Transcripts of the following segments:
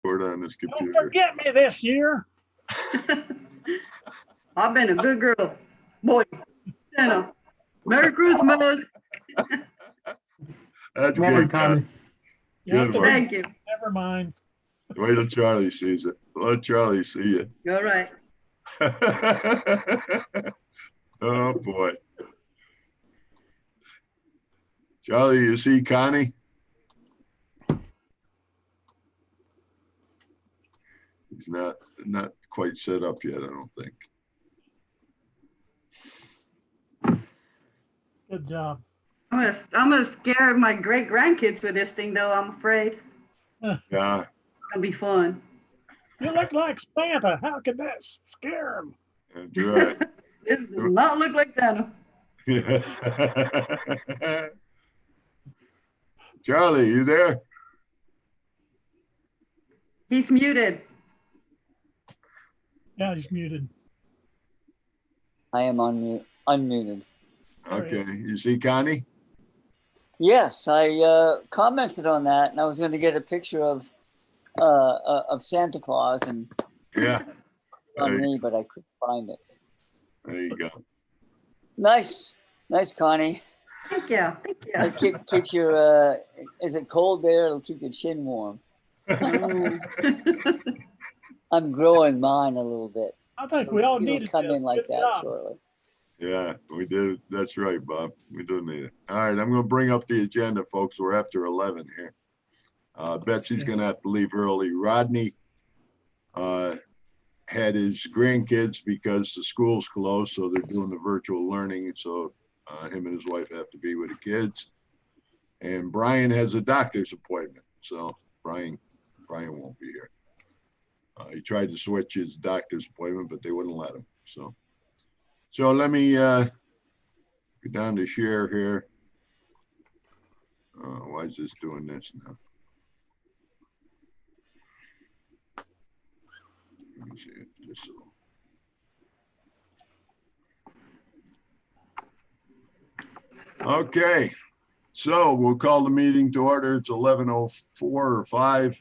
password on this Don't computer. forget me this year. I've been a good girl. Boy, Santa. Merry Christmas. That's Morning, good, Connie. Connie. You have Good to one. Thank you. Never mind. Wait till Charlie sees it. Let Charlie see it. All right. Oh, boy. Charlie, you see Connie? He's not quite set up yet, I don't think. Good job. I'm gonna scare my great grandkids with this thing though, I'm afraid. It's Yeah, gonna be fun. You look like Santa. How could that scare him? that's right. This does not look like Santa. Charlie, you there? He's muted. Yeah, he's muted. I am unmuted. Okay, you see Connie? Yes, I commented on that, and I was going to get a picture of Santa Claus and Yeah, on Hey. me, but I couldn't find it. there you go. Nice, Connie. Thank you. Thank you. It keeps your. Is it cold there? It'll keep your chin warm. I'm growing mine a little bit. I think we all It'll needed come this. in like Good that job. shortly. Yeah, we did. That's right, Bob. We do need it. All right, I'm going to bring up the agenda, folks. We're after 11 here. Betsy's going to have to leave early. Rodney had his grandkids because the school's closed, so they're doing the virtual learning. So him and his wife have to be with the kids. And Brian has a doctor's appointment, so Brian won't be here. He tried to switch his doctor's appointment, but they wouldn't let him. So let me go down to share here. Why is this doing this now? Let me see if this will. Okay, so we'll call the meeting to order. It's 11:04 or 5.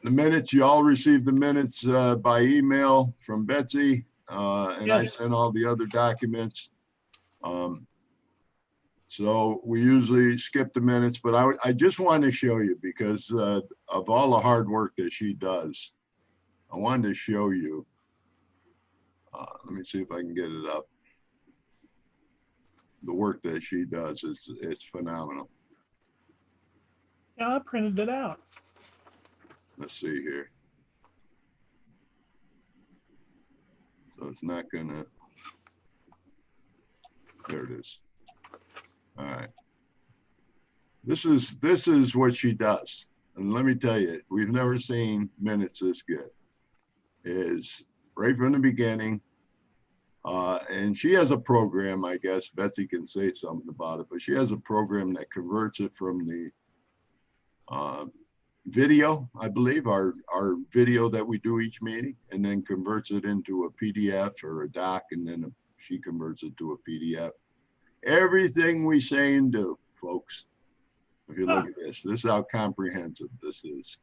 The minutes, you all received the minutes by email from Betsy, and I Yes. sent all the other documents. So we usually skip the minutes, but I just wanted to show you because of all the hard work that she does. I wanted to show you. Let me see if I can get it up. The work that she does it's phenomenal. Yeah, I printed it out. Let's see here. So it's not gonna. There it is. All right. This is what she does. And let me tell you, we've never seen minutes this good. Is right from the beginning. And she has a program, I guess. Betsy can say something about it, but she has a program that converts it from the video, I believe, our video that we do each meeting, and then converts it into a PDF or a doc, and then she converts it to a PDF. Everything we say and do, folks. If you look at this is how comprehensive this is.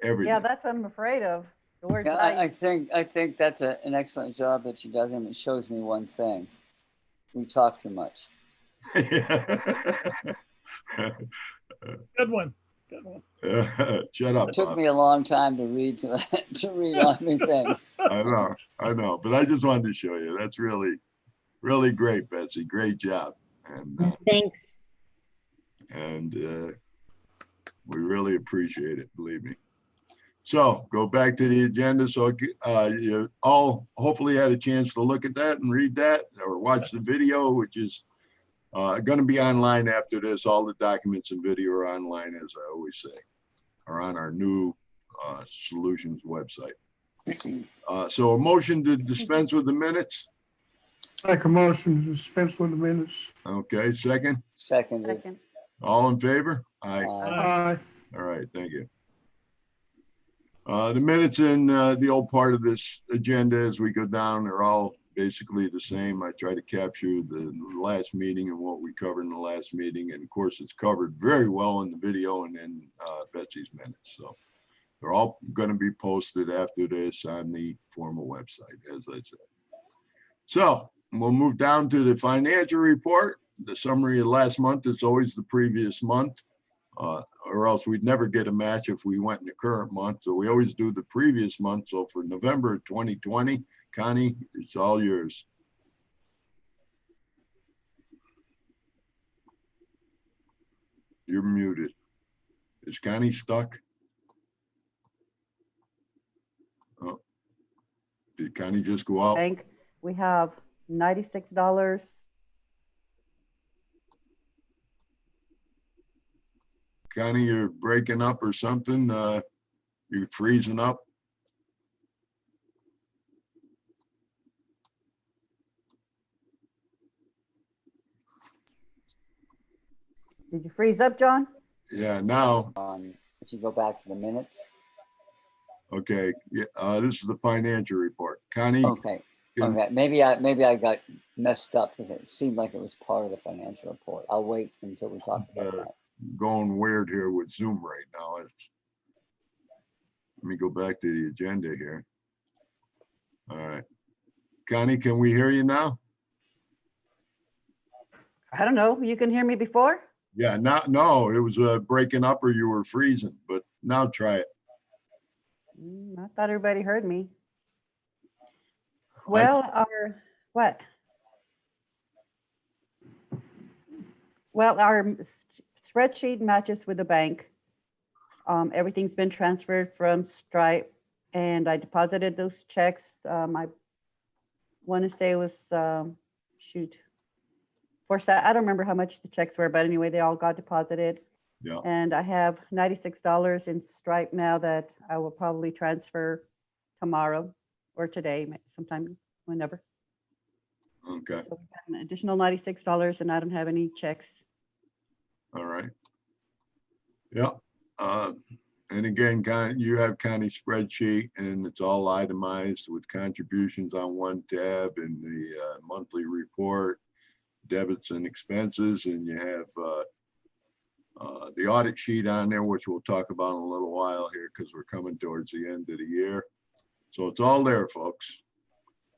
Everything. Yeah, that's what I'm afraid of. The word Yeah, that I think that's an excellent job that she does, and it shows me one thing: we talk too much. Good one. Good one. Shut up, It took Bob. me a long time to read to read everything. I know, but I just wanted to show you. That's really, really great, Betsy. Great job. And Thanks. we really appreciate it, believe me. So go back to the agenda. So you all hopefully had a chance to look at that and read that or watch the video, which is going to be online after this. All the documents and video are online, as I always say, are on our new solutions website. So a motion to dispense with the minutes. Make a motion to dispense with the minutes. Okay, second. Seconded. second. All in favor? Aye. Aye. All right, thank you. The minutes in the old part of this agenda as we go down are all basically the same. I try to capture the last meeting and what we covered in the last meeting. And of course, it's covered very well in the video and in Betsy's minutes. So they're all going to be posted after this on the formal website, as I said. So we'll move down to the financial report. The summary of last month is always the previous month, or else we'd never get a match if we went in the current month. So we always do the previous month. So for November 2020, Connie, it's all yours. You're muted. Is Connie stuck? Oh, did Connie just go out? Bank, we have $96. Connie, you're breaking up or something? You're freezing up? Did you freeze up, John? Yeah, now, If you go back to the minutes. okay. Yeah, this is the financial report. Connie, Okay. can- Okay. Maybe I got messed up because it seemed like it was part of the financial report. I'll wait until we talk about that. going weird here with Zoom right now. Let me go back to the agenda here. All right. Connie, can we hear you now? I don't know. You can hear me before? Yeah, no, it was breaking up or you were freezing, but now try it. I thought everybody heard me. Well, what? Well, our spreadsheet matches with the bank. Everything's been transferred from Stripe, and I deposited those checks. I want to say it was, shoot. I don't remember how much the checks were, but anyway, they all got deposited. Yeah. And I have $96 in Stripe now that I will probably transfer tomorrow or today, sometime, whenever. Okay, So we got an additional $96 and I don't have any checks. all right. Yeah. And again, you have Connie's spreadsheet and it's all itemized with contributions on one tab and the monthly report, debits and expenses, and you have the audit sheet on there, which we'll talk about in a little while here because we're coming towards the end of the year. So it's all there, folks.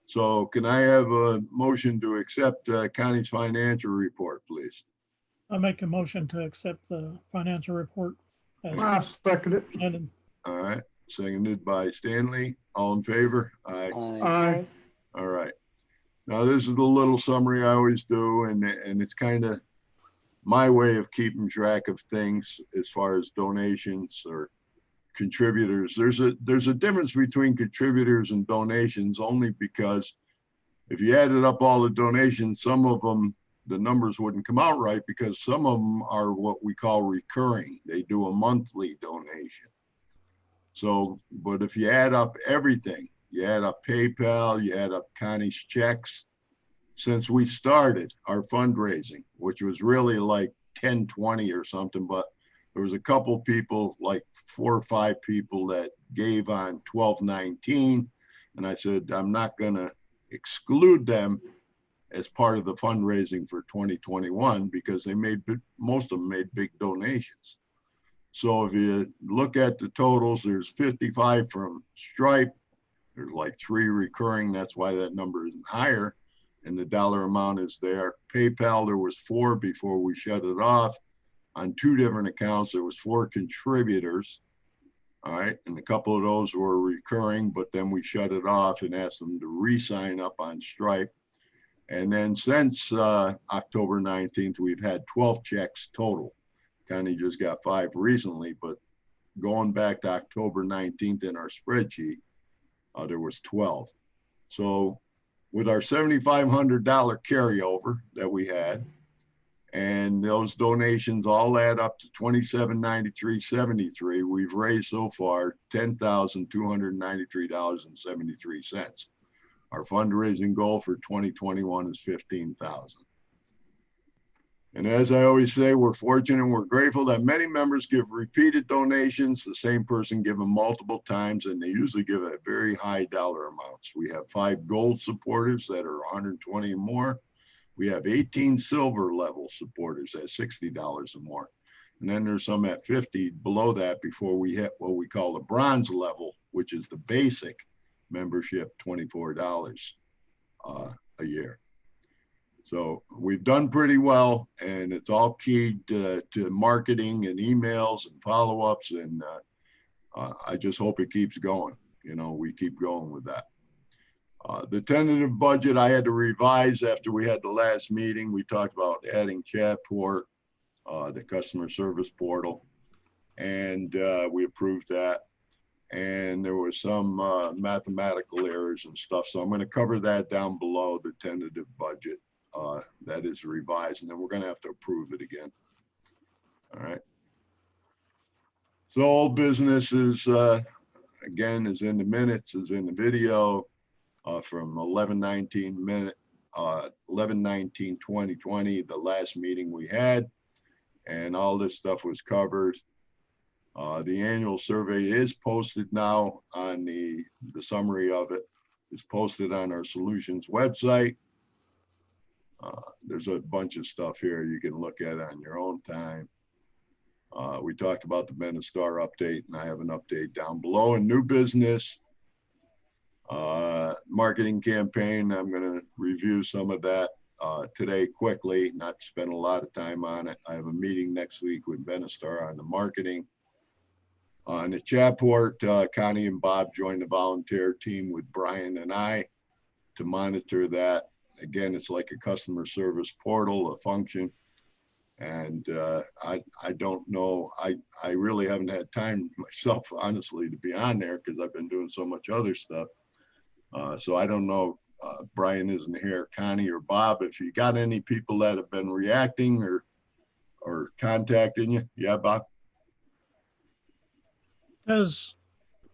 So can I have a motion to accept Connie's financial report, please? I make a motion to accept the financial report. as I second it. presented. All right, seconded by Stanley. All in favor? Aye. Aye. All right. Now, this is the little summary I always do, and it's kind of my way of keeping track of things as far as donations or contributors. There's a difference between contributors and donations only because if you added up all the donations, some of them, the numbers wouldn't come out right because some of them are what we call recurring. They do a monthly donation. So, but if you add up everything, you add up PayPal, you add up Connie's checks, since we started our fundraising, which was really like 10-20 or something, but there was a couple people, like 4 or 5 people that gave on 12/19. And I said, I'm not gonna exclude them as part of the fundraising for 2021 because they most of them made big donations. So if you look at the totals, there's 55 from Stripe. There's like 3 recurring. That's why that number isn't higher. And the dollar amount is there. PayPal, there was 4 before we shut it off. On 2 different accounts, there was 4 contributors. All right, and a couple of those were recurring, but then we shut it off and asked them to re-sign up on Stripe. And then since October 19th, we've had 12 checks total. Connie just got 5 recently, but going back to October 19th in our spreadsheet, there was 12. So with our $7,500 carryover that we had, and those donations all add up to $2793.73, we've raised so far $10,293.73. Our fundraising goal for 2021 is $15,000. And as I always say, we're fortunate and we're grateful that many members give repeated donations, the same person give them multiple times, and they usually give at very high dollar amounts. We have 5 gold supporters that are 120 or more. We have 18 silver level supporters at $60 or more. And then there's some at 50 below that before we hit what we call the bronze level, which is the basic membership, $24 a year. So we've done pretty well, and it's all keyed to marketing and emails and follow-ups, and I just hope it keeps going. You know, we keep going with that. The tentative budget I had to revise after we had the last meeting. We talked about adding Chatport, the customer service portal, and we approved that. And there was some mathematical errors and stuff. So I'm going to cover that down below the tentative budget. That is revised, and then we're going to have to approve it again. All right. So old business is, again, is in the minutes, is in the video from 11/19/2020, the last meeting we had, and all this stuff was covered. The annual survey is posted now on the summary of it is posted on our solutions website. There's a bunch of stuff here you can look at on your own time. We talked about the Benistar update, and I have an update down below. And new business marketing campaign, I'm going to review some of that today quickly, not spend a lot of time on it. I have a meeting next week with Benistar on the marketing. On the Chatport, Connie and Bob joined the volunteer team with Brian and I to monitor that. Again, it's like a customer service portal, a function. And I don't know, I really haven't had time myself, honestly, to be on there because I've been doing so much other stuff. So I don't know, Brian isn't here, Connie or Bob, if you got any people that have been reacting or contacting you. Yeah, Bob? Does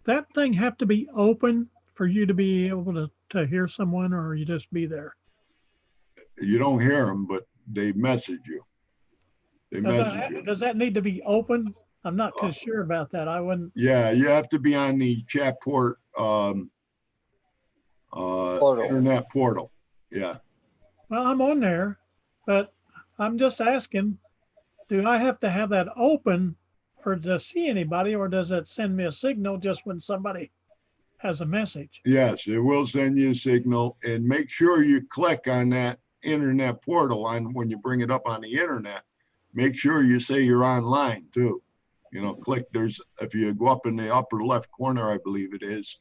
that thing have to be open for you to be able to hear someone, or you just be there? You don't hear them, but they message you. They message you. Does that need to be open? I'm not too sure about that. I wouldn't. Yeah, you have to be on the Chatport internet portal. Yeah. Well, I'm on there, but I'm just asking, do I have to have that open for to see anybody, or does it send me a signal just when somebody has a message? Yes, it will send you a signal, and make sure you click on that internet portal on when you bring it up on the internet. Make sure you say you're online too. You know, click, if you go up in the upper left corner, I believe it is,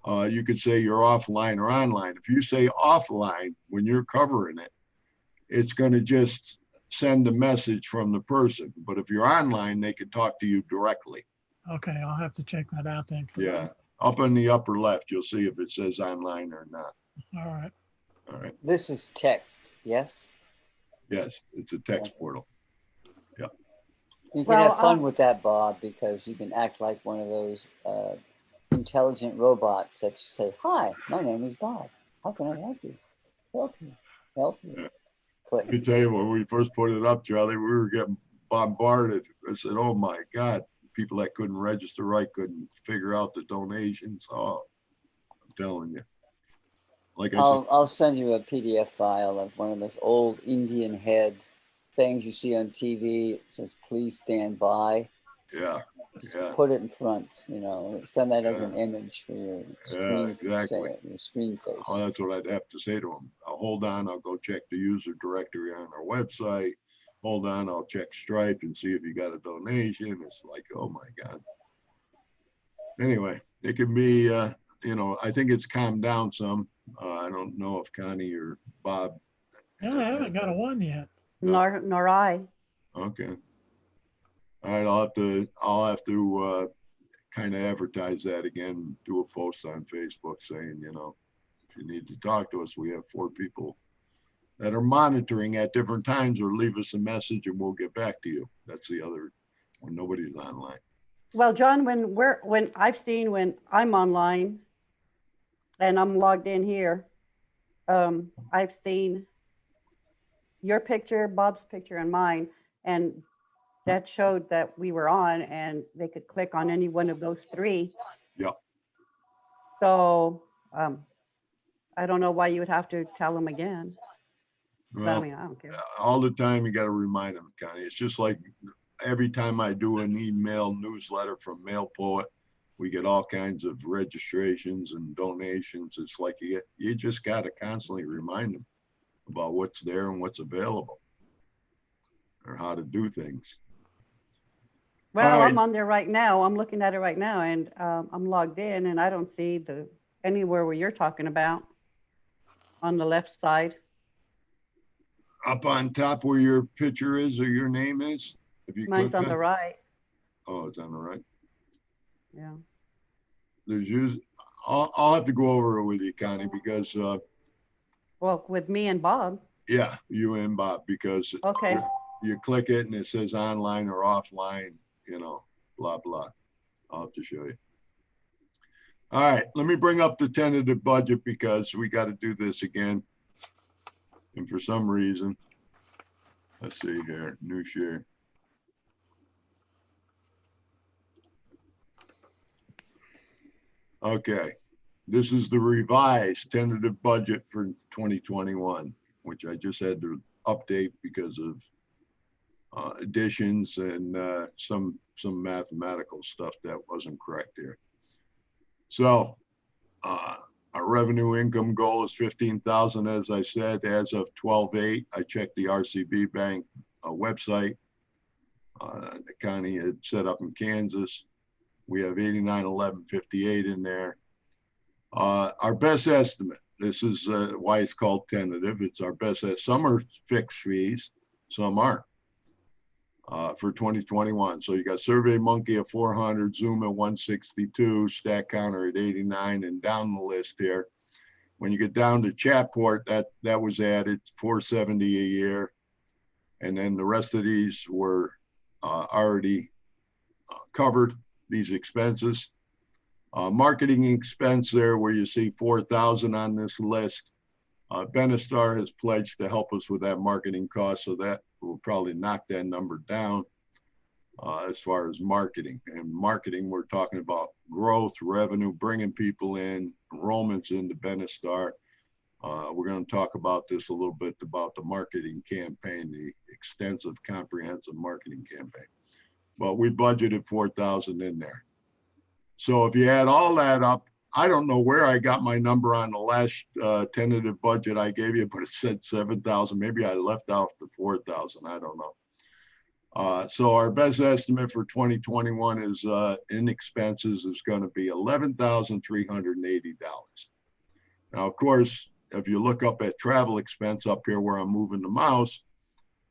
you could say you're offline or online. If you say offline when you're covering it, it's going to just send a message from the person. But if you're online, they can talk to you directly. Okay, I'll have to check that out then. Yeah, up in the upper left, you'll see if it says online or not. All right. All right. This is text, yes? Yes, it's a text portal. Yeah. You can have fun with that, Bob, because you can act like one of those intelligent robots that say, "Hi, my name is Bob. How can I help you? Help you. Help you." Yeah. Click. Let me tell you, when we first put it up, Charlie, we were getting bombarded. I said, "Oh my God, people that couldn't register right, couldn't figure out the donations." Oh, I'm telling you. Like I said, I'll send you a PDF file of one of those old Indian head things you see on TV. It says, "Please stand by." yeah, Just yeah. put it in front, you know, send that as an image for your screen, exactly. your screen face. Oh, that's what I'd have to say to them. Hold on, I'll go check the user directory on our website. Hold on, I'll check Stripe and see if you got a donation. It's like, oh my God. Anyway, it can be, you know, I think it's calmed down some. I don't know if Connie or Bob. Yeah, I haven't got a one yet. Nor I. Okay. All right, I'll have to kind of advertise that again, do a post on Facebook saying, you know, if you need to talk to us, we have 4 people that are monitoring at different times, or leave us a message and we'll get back to you. That's the other, when nobody's online. Well, John, when I'm online and I'm logged in here, I've seen your picture, Bob's picture, and mine, and that showed that we were on, and they could click on any one of those three. Yep. So I don't know why you would have to tell them again. But I Well, mean, I don't care. all the time you got to remind them, Connie. It's just like every time I do an email newsletter from Mail Poet, we get all kinds of registrations and donations. It's like you just got to constantly remind them about what's there and what's available or how to do things. Well, right. I'm on there right now. I'm looking at it right now, and I'm logged in, and I don't see anywhere where you're talking about on the left side. Up on top where your picture is or your name is, if you Mine's click on the right. Oh, it's on the right. Yeah. There's usually, I'll have to go over it with you, Connie, because Well, with me and Bob. yeah, you and Bob, because Okay. you click it and it says online or offline, blah, blah. I'll have to show you. All right, let me bring up the tentative budget because we got to do this again. And for some reason, let's see here, new share. Okay, this is the revised tentative budget for 2021, which I just had to update because of additions and some mathematical stuff that wasn't correct here. So our revenue income goal is 15,000, as I said, as of 12/8. I checked the RCB Bank website. The county had set up in Kansas. We have 891158 in there. Our best estimate, this is why it's called tentative. It's our best estimate. Some are fixed fees, some aren't. For 2021. So you got SurveyMonkey at 400, Zoom at 162, StatCounter at 89, and down the list here. When you get down to Chatport, that was added 470 a year. And then the rest of these were already covered, these expenses. Marketing expense there where you see 4,000 on this list. Benistar has pledged to help us with that marketing cost, so that will probably knock that number down as far as marketing. And marketing, we're talking about growth, revenue, bringing people in, enrollments into Benistar. We're going to talk about this a little bit about the marketing campaign, the extensive, comprehensive marketing campaign. But we budgeted 4,000 in there. So if you add all that up, I don't know where I got my number on the last tentative budget I gave you, but it said 7,000. Maybe I left out the 4,000. I don't know. So our best estimate for 2021 is in expenses is going to be $11,380. Now, of course, if you look up at travel expense up here where I'm moving the mouse,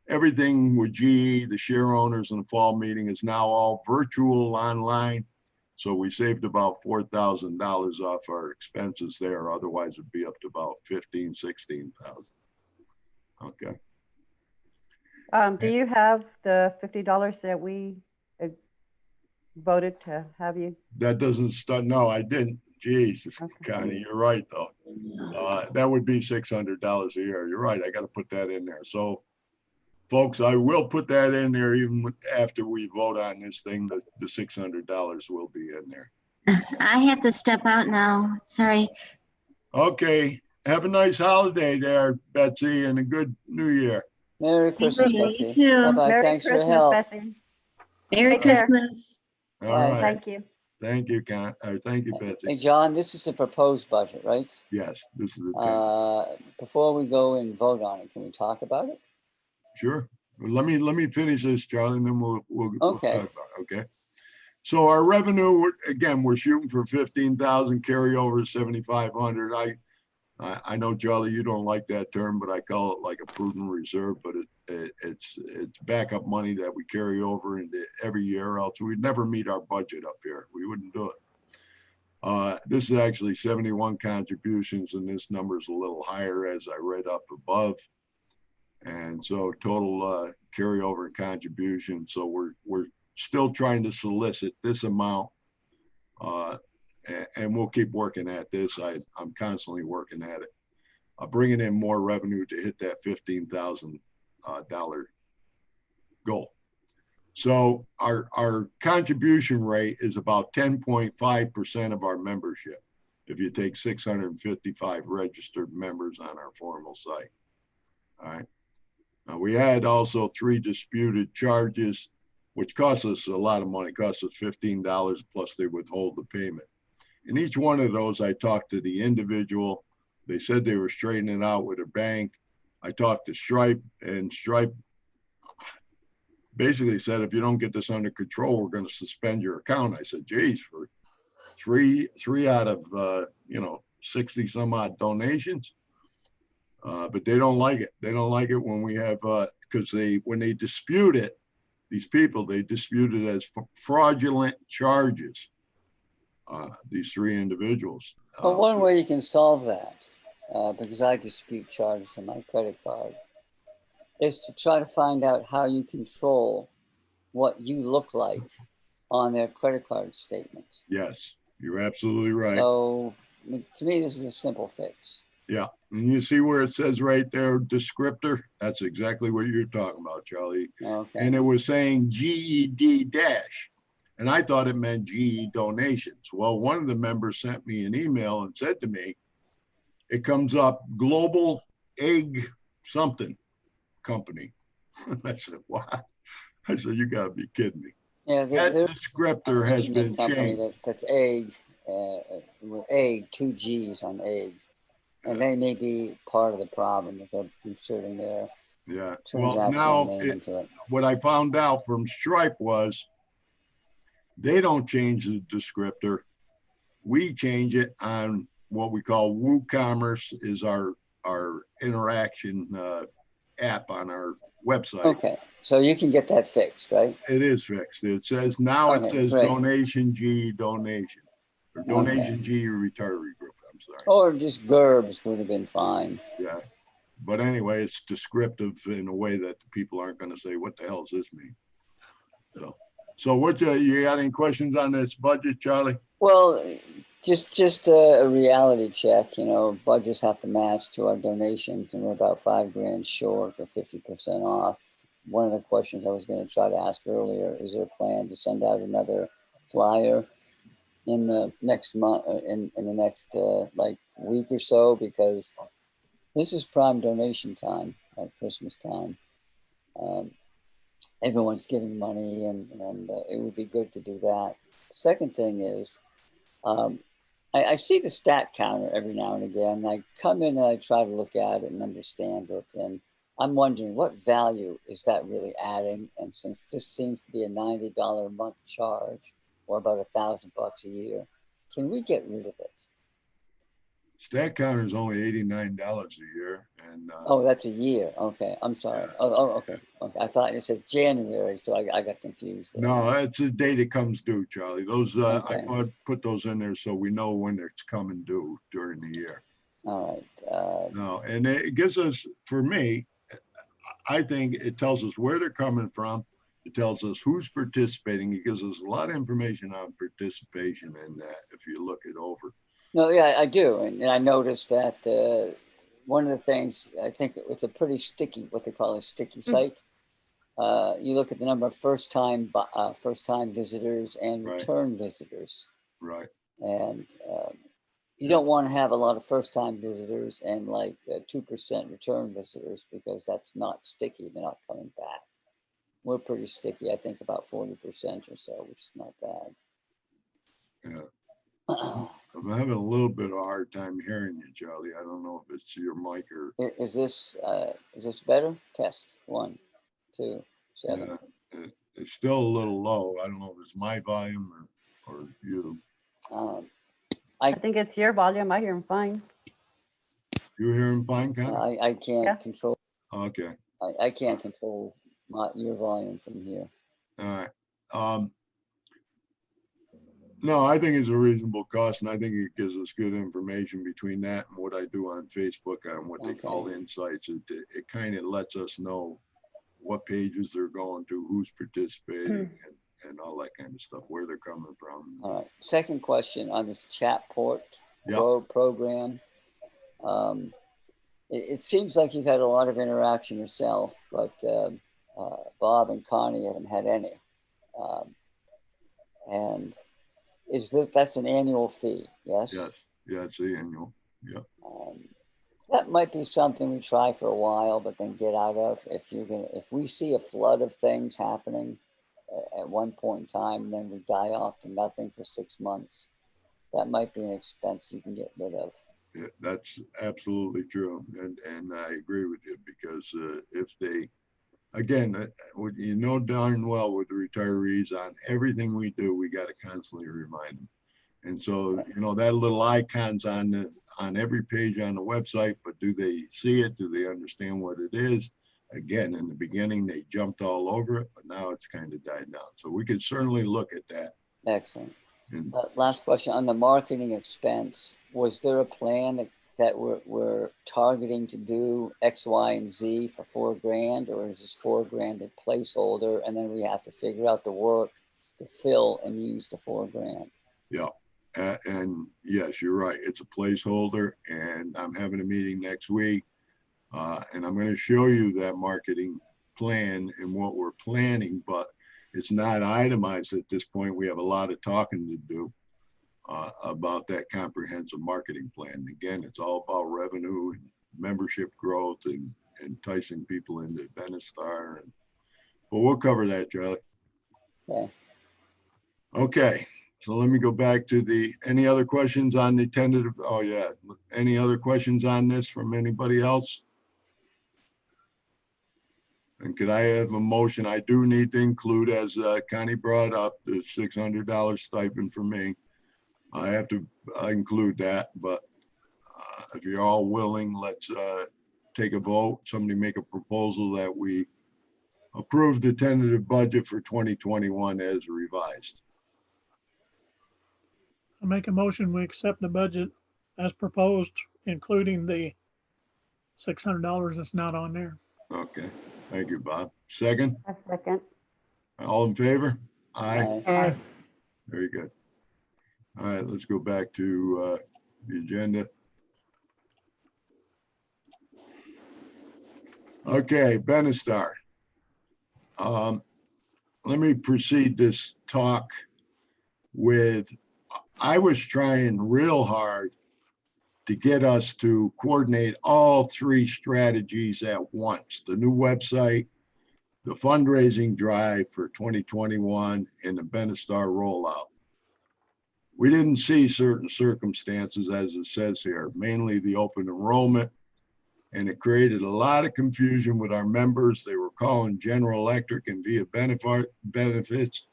everything with GE, the share owners, and the fall meeting is now all virtual online. So we saved about $4,000 off our expenses there. Otherwise, it'd be up to about 15, 16,000. Okay. Do you have the $50 that we voted to have you? That doesn't start. No, I didn't. Jesus, Okay. Connie, you're right though. That would be $600 a year. You're right. I got to put that in there. So, folks, I will put that in there even after we vote on this thing. The $600 will be in there. I have to step out now. Sorry. Okay. Have a nice holiday there, Betsy, and a good New Year. Merry Christmas, you Betsy. too. Bye-bye. Merry Thanks for your Christmas, help. Betsy. Merry Take care. Christmas. All Bye. right. Thank you. Thank you, thank you, Hey, Betsy. John, this is a proposed budget, right? Yes, this is the 10. Before we go and vote on it, can we talk about it? Sure. Let me finish this, Charlie, and then we'll Okay. talk about it, okay? So our revenue, again, we're shooting for 15,000, carryover 7,500. I know, Charlie, you don't like that term, but I call it like a prudent reserve, but it's backup money that we carry over into every year, else we'd never meet our budget up here. We wouldn't do it. This is actually 71 contributions, and this number is a little higher as I read up above. And so total carryover and contribution. So we're still trying to solicit this amount, and we'll keep working at this. I'm constantly working at it, bringing in more revenue to hit that 15,000 dollar goal. So our contribution rate is about 10.5% of our membership. If you take 655 registered members on our formal site. All right. Now we had also 3 disputed charges, which cost us a lot of money, cost us $15 plus they withhold the payment. In each one of those, I talked to the individual. They said they were straightening it out with a bank. I talked to Stripe, and Stripe basically said, if you don't get this under control, we're going to suspend your account. I said, geez, for three out of, 60 some odd donations. But they don't like it. They don't like it when we have, because when they dispute it, these people, they dispute it as fraudulent charges. These 3 individuals. Well, one way you can solve that, because I dispute charges on my credit card, is to try to find out how you control what you look like on their credit card statements. Yes, you're absolutely right. So to me, this is a simple fix. Yeah, and you see where it says right there, descriptor? That's exactly what you're talking about, Charlie. Okay. And it was saying GED dash. And I thought it meant GE donations. Well, one of the members sent me an email and said to me, it comes up Global Egg something company. I said, what? I said, you gotta be kidding me. Yeah, That descriptor has been changed. That's egg, with egg, 2 G's on egg. And they may be part of the problem if they're inserting their Well, name into it. what I found out from Stripe was they don't change the descriptor. We change it on what we call WooCommerce, is our interaction app on our website. Okay, so you can get that fixed, right? It is fixed. It says now it says great. donation GE donation, or donation GE retiree group. I'm sorry. Or just GURBS would have been fine. Yeah, but anyway, it's descriptive in a way that the people aren't going to say, "What the hell does this mean?" So what you got any questions on this budget, Charlie? Well, just a reality check. Budgets have to match to our donations, and we're about $5,000 short or 50% off. One of the questions I was going to try to ask earlier, is there a plan to send out another flyer in the next month, in the next week or so, because this is prime donation time at Christmas time. Everyone's giving money, and it would be good to do that. Second thing is, I see the stat counter every now and again. I come in and I try to look at it and understand it, and I'm wondering what value is that really adding. And since this seems to be a $90 a month charge, or about $1,000 a year, can we get rid of it? Stat counter is only $89 a year, and oh, that's a year. Okay, I'm sorry. Okay. I thought it said January, so I got confused there. No, it's the date it comes due, Charlie. Those Okay. I put those in there so we know when it's coming due during the year. All right. No, and it gives us, for me, I think it tells us where they're coming from. It tells us who's participating. It gives us a lot of information on participation in that if you look it over. No, yeah, I do. And I noticed that one of the things, I think it's a pretty sticky, what they call a sticky site. You look at the number of first-time visitors and return visitors. Right. And you don't want to have a lot of first-time visitors and 2% return visitors, because that's not sticky. They're not coming back. We're pretty sticky, I think about 40% or so, which is not bad. Yeah. I'm having a little bit of a hard time hearing you, Charlie. I don't know if it's your mic or. Is this better? Test 1, 2, 7. Yeah, it's still a little low. I don't know if it's my volume or you. I think it's your volume. I hear him fine. You hear him fine, Con? I can't control. Okay. I can't control your volume from here. All right. No, I think it's a reasonable cost, and I think it gives us good information between that and what I do on Facebook on what they call insights. It kind of lets us know what pages they're going to, who's participating, and all that kind of stuff, where they're coming from. All right. Second question on this Chatport program. it seems like you've had a lot of interaction yourself, but Bob and Connie haven't had any. And that's an annual fee, yes? Yes, yeah, it's the annual, yeah. That might be something we try for a while, but then get out of. If we see a flood of things happening at one point in time, and then we die off to nothing for 6 months, that might be an expense you can get rid of. Yeah, that's absolutely true. And I agree with you because if they, again, you know darn well with the retirees, on everything we do, we got to constantly remind them. And so, you know, that little icon's on every page on the website, but do they see it? Do they understand what it is? Again, in the beginning, they jumped all over it, but now it's kind of died down. So we could certainly look at that. Excellent. And Last question on the marketing expense. Was there a plan that we're targeting to do X, Y, and Z for $4,000, or is this $4,000 a placeholder, and then we have to figure out the work to fill and use the $4,000? yeah. And yes, you're right. It's a placeholder, and I'm having a meeting next week. And I'm going to show you that marketing plan and what we're planning, but it's not itemized at this point. We have a lot of talking to do about that comprehensive marketing plan. Again, it's all about revenue and membership growth and enticing people into Benestar. But we'll cover that, Charlie. Okay. Okay. So let me go back to any other questions on the tentative? Oh yeah. Any other questions on this from anybody else? And could I have a motion? I do need to include, as Connie brought up, the $600 stipend for me. I have to include that, but if you're all willing, let's take a vote. Somebody make a proposal that we approve the tentative budget for 2021 as revised. I make a motion, we accept the budget as proposed, including the $600 that's not on there. Okay, thank you, Bob. Second, A second. all in favor? Aye. Aye. Very good. All right, let's go back to the agenda. Okay, Benestar. Let me proceed this talk with, I was trying real hard to get us to coordinate all three strategies at once: the new website, the fundraising drive for 2021, and the Benestar rollout. We didn't see certain circumstances, as it says here, mainly the open enrollment, and it created a lot of confusion with our members. They were calling General Electric and Via Benefits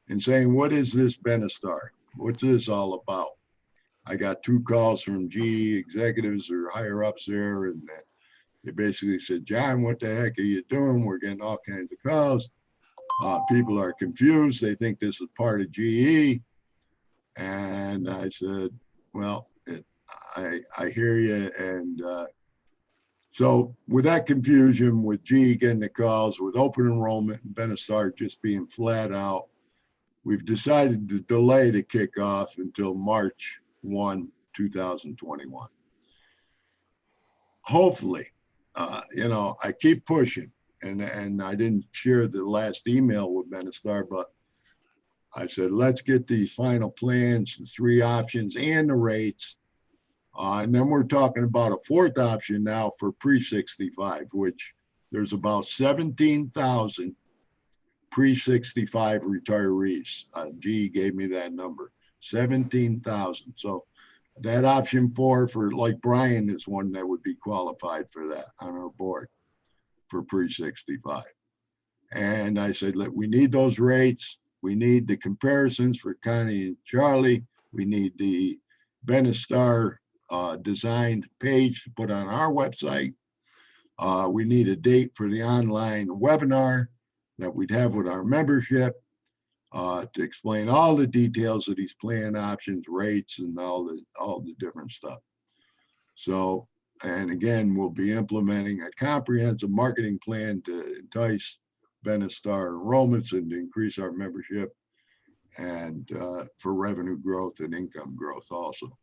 and saying, what is this Benestar? What's this all about? I got 2 calls from GE executives or higher ups there, and they basically said, John, what the heck are you doing? We're getting all kinds of calls. People are confused. They think this is part of GE. And I said, well, I hear you. And so with that confusion, with GE getting the calls, with open enrollment and Benestar just being flat out, we've decided to delay the kickoff until March 1, 2021. Hopefully, you know, I keep pushing, and I didn't share the last email with Benestar, but I said, let's get these final plans, the 3 options and the rates. And then we're talking about a 4th option now for pre-65, which there's about 17,000 pre-65 retirees. GE gave me that number, 17,000. So that option 4 for like Brian is one that would be qualified for that on our board for pre-65. And I said, look, we need those rates. We need the comparisons for Connie and Charlie. We need the Benestar designed page to put on our website. We need a date for the online webinar that we'd have with our membership to explain all the details of these plan options, rates, and all the different stuff. So, and again, we'll be implementing a comprehensive marketing plan to entice Benestar enrollments and to increase our membership, and for revenue growth and income growth also.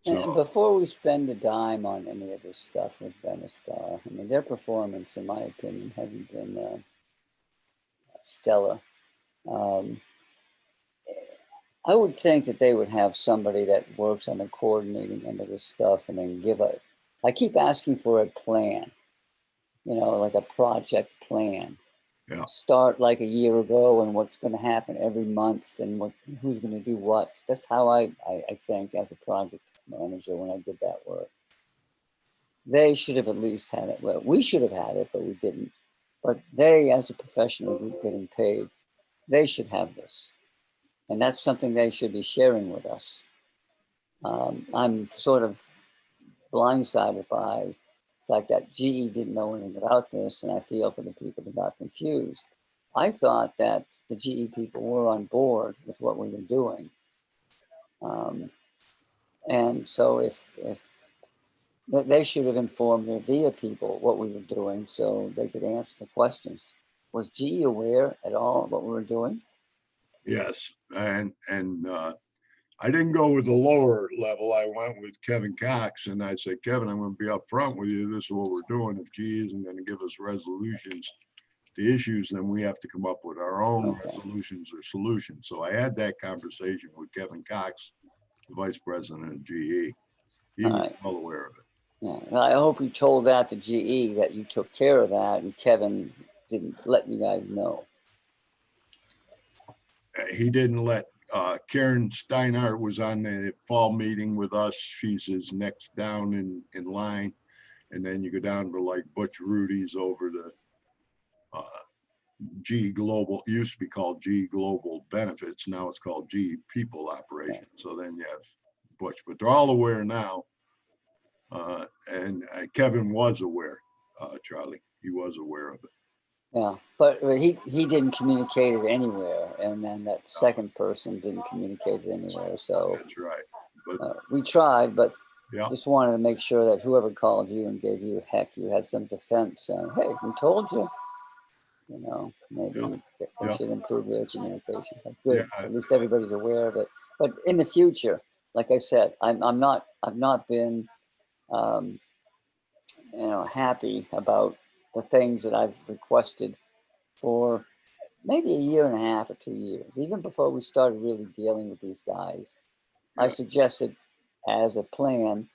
And So, before we spend a dime on any of this stuff with Benistar, I mean, their performance, in my opinion, hasn't been stellar. Um, I would think that they would have somebody that works on the coordinating end of this stuff and then I keep asking for a plan, like a project plan. yeah, Start like a year ago and what's going to happen every month and who's going to do what. That's how I think as a project manager when I did that work. They should have at least had it. Well, we should have had it, but we didn't. But they, as a professional group getting paid, they should have this. And that's something they should be sharing with us. I'm sort of blindsided by the fact that GE didn't know anything about this, and I feel for the people that got confused. I thought that the GE people were on board with what we were doing. And so if they should have informed their VIA people what we were doing so they could answer the questions. Was GE aware at all of what we were doing? yes. And I didn't go with the lower level. I went with Kevin Cox, and I said, Kevin, I'm going to be up front with you. This is what we're doing. If GE isn't going to give us resolutions to issues, then we have to come up with our own resolutions or solutions. So I had that conversation with Kevin Cox, the vice president of GE. He was well aware of it. Yeah. And I hope you told that to GE that you took care of that, and Kevin didn't let you guys know. He didn't let Karen Steinhardt was on the fall meeting with us. She's his next down in line. And then you go down to like Butch Rudy's over the GE Global, used to be called GE Global Benefits. Now it's called GE People Operations. So then you have Butch, but they're all aware now. And Kevin was aware, Charlie. He was aware of it. Yeah, but he didn't communicate it anywhere, and then that second person didn't communicate it anywhere. So that's right. But we tried, but yeah, just wanted to make sure that whoever called you and gave you heck, you had some defense saying, "Hey, we told you." Maybe they should improve their communication. But good, at least everybody's aware of it. But in the future, like I said, I've not been, happy about the things that I've requested for maybe a year and a half or 2 years, even before we started really dealing with these guys. I suggested as a plan,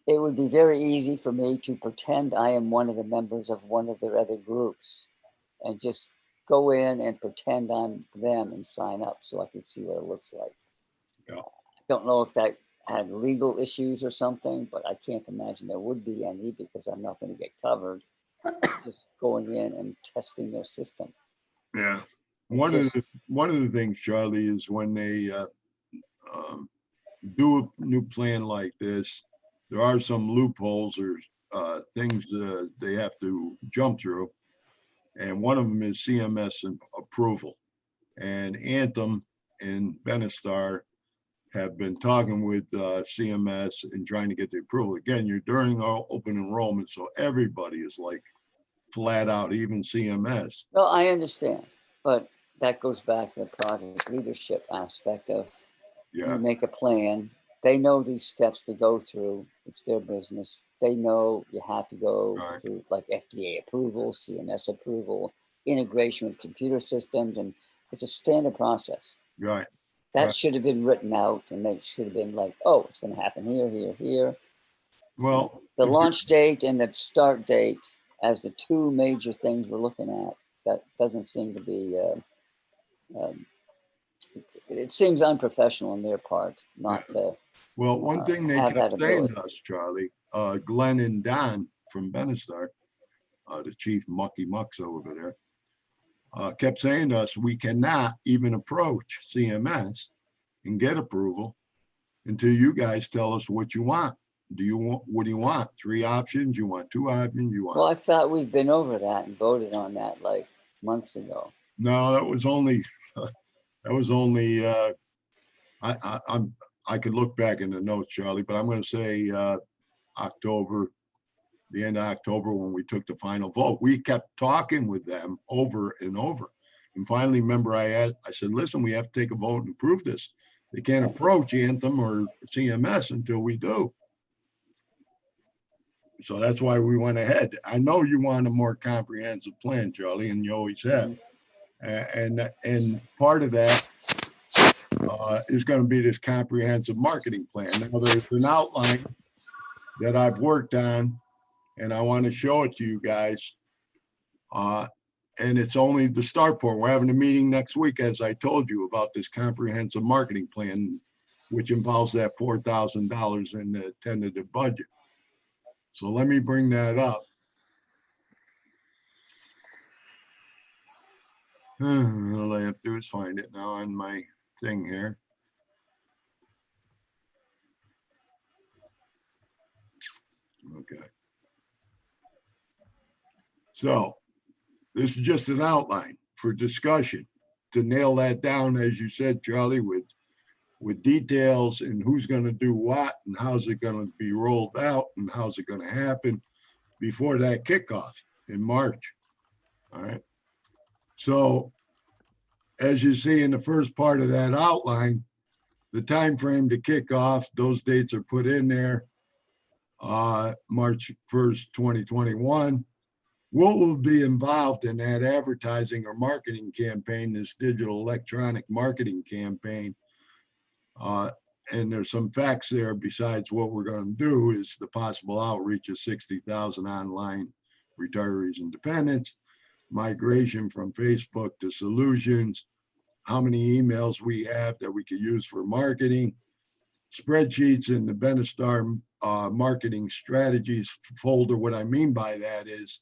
it would be very easy for me to pretend I am one of the members of one of their other groups and just go in and pretend I'm them and sign up so I can see what it looks like. Yeah. I don't know if that had legal issues or something, but I can't imagine there would be any because I'm not going to get covered just going in and testing their system. Yeah. One of the things, Charlie, is when they do a new plan like this, there are some loopholes or things that they have to jump through. And one of them is CMS approval. And Anthem and Benistar have been talking with CMS and trying to get the approval. Again, you're during our open enrollment, so everybody is like flat out, even CMS. No, I understand, but that goes back to the project leadership aspect of you make a plan. They know these steps to go through. It's their business. They know you have to go through like FDA approval, CMS approval, integration with computer systems, and it's a standard process. Right. That should have been written out, and they should have been like, oh, it's going to happen here, here, here. Well, the launch date and the start date as the two major things we're looking at, that doesn't seem to be, it seems unprofessional on their part not to. Well, one thing they kept saying to us, Charlie, Glenn and Don from Benistar, the chief mucky mucks over there, kept saying to us, we cannot even approach CMS and get approval until you guys tell us what you want. What do you want? 3 options? You want 2 options? You want? Well, I thought we've been over that and voted on that like months ago. No, that was only, I could look back in the notes, Charlie, but I'm going to say October, the end of October when we took the final vote. We kept talking with them over and over. And finally, remember, I said, listen, we have to take a vote and approve this. They can't approach Anthem or CMS until we do. So that's why we went ahead. I know you want a more comprehensive plan, Charlie, and you always have. And part of that is going to be this comprehensive marketing plan. Now, there's an outline that I've worked on, and I want to show it to you guys. And it's only the start point. We're having a meeting next week, as I told you, about this comprehensive marketing plan, which involves that $4,000 in the tentative budget. So let me bring that up. All I have to do is find it now on my thing here. Okay. So this is just an outline for discussion to nail that down, as you said, Charlie, with details and who's going to do what and how's it going to be rolled out and how's it going to happen before that kickoff in March. All right. So as you see in the first part of that outline, the time frame to kick off, those dates are put in there. March 1st, 2021. What will be involved in that advertising or marketing campaign, this digital electronic marketing campaign? And there's some facts there besides what we're going to do is the possible outreach of 60,000 online retirees and dependents, migration from Facebook to Solutions, how many emails we have that we could use for marketing, spreadsheets in the Benestar marketing strategies folder. What I mean by that is,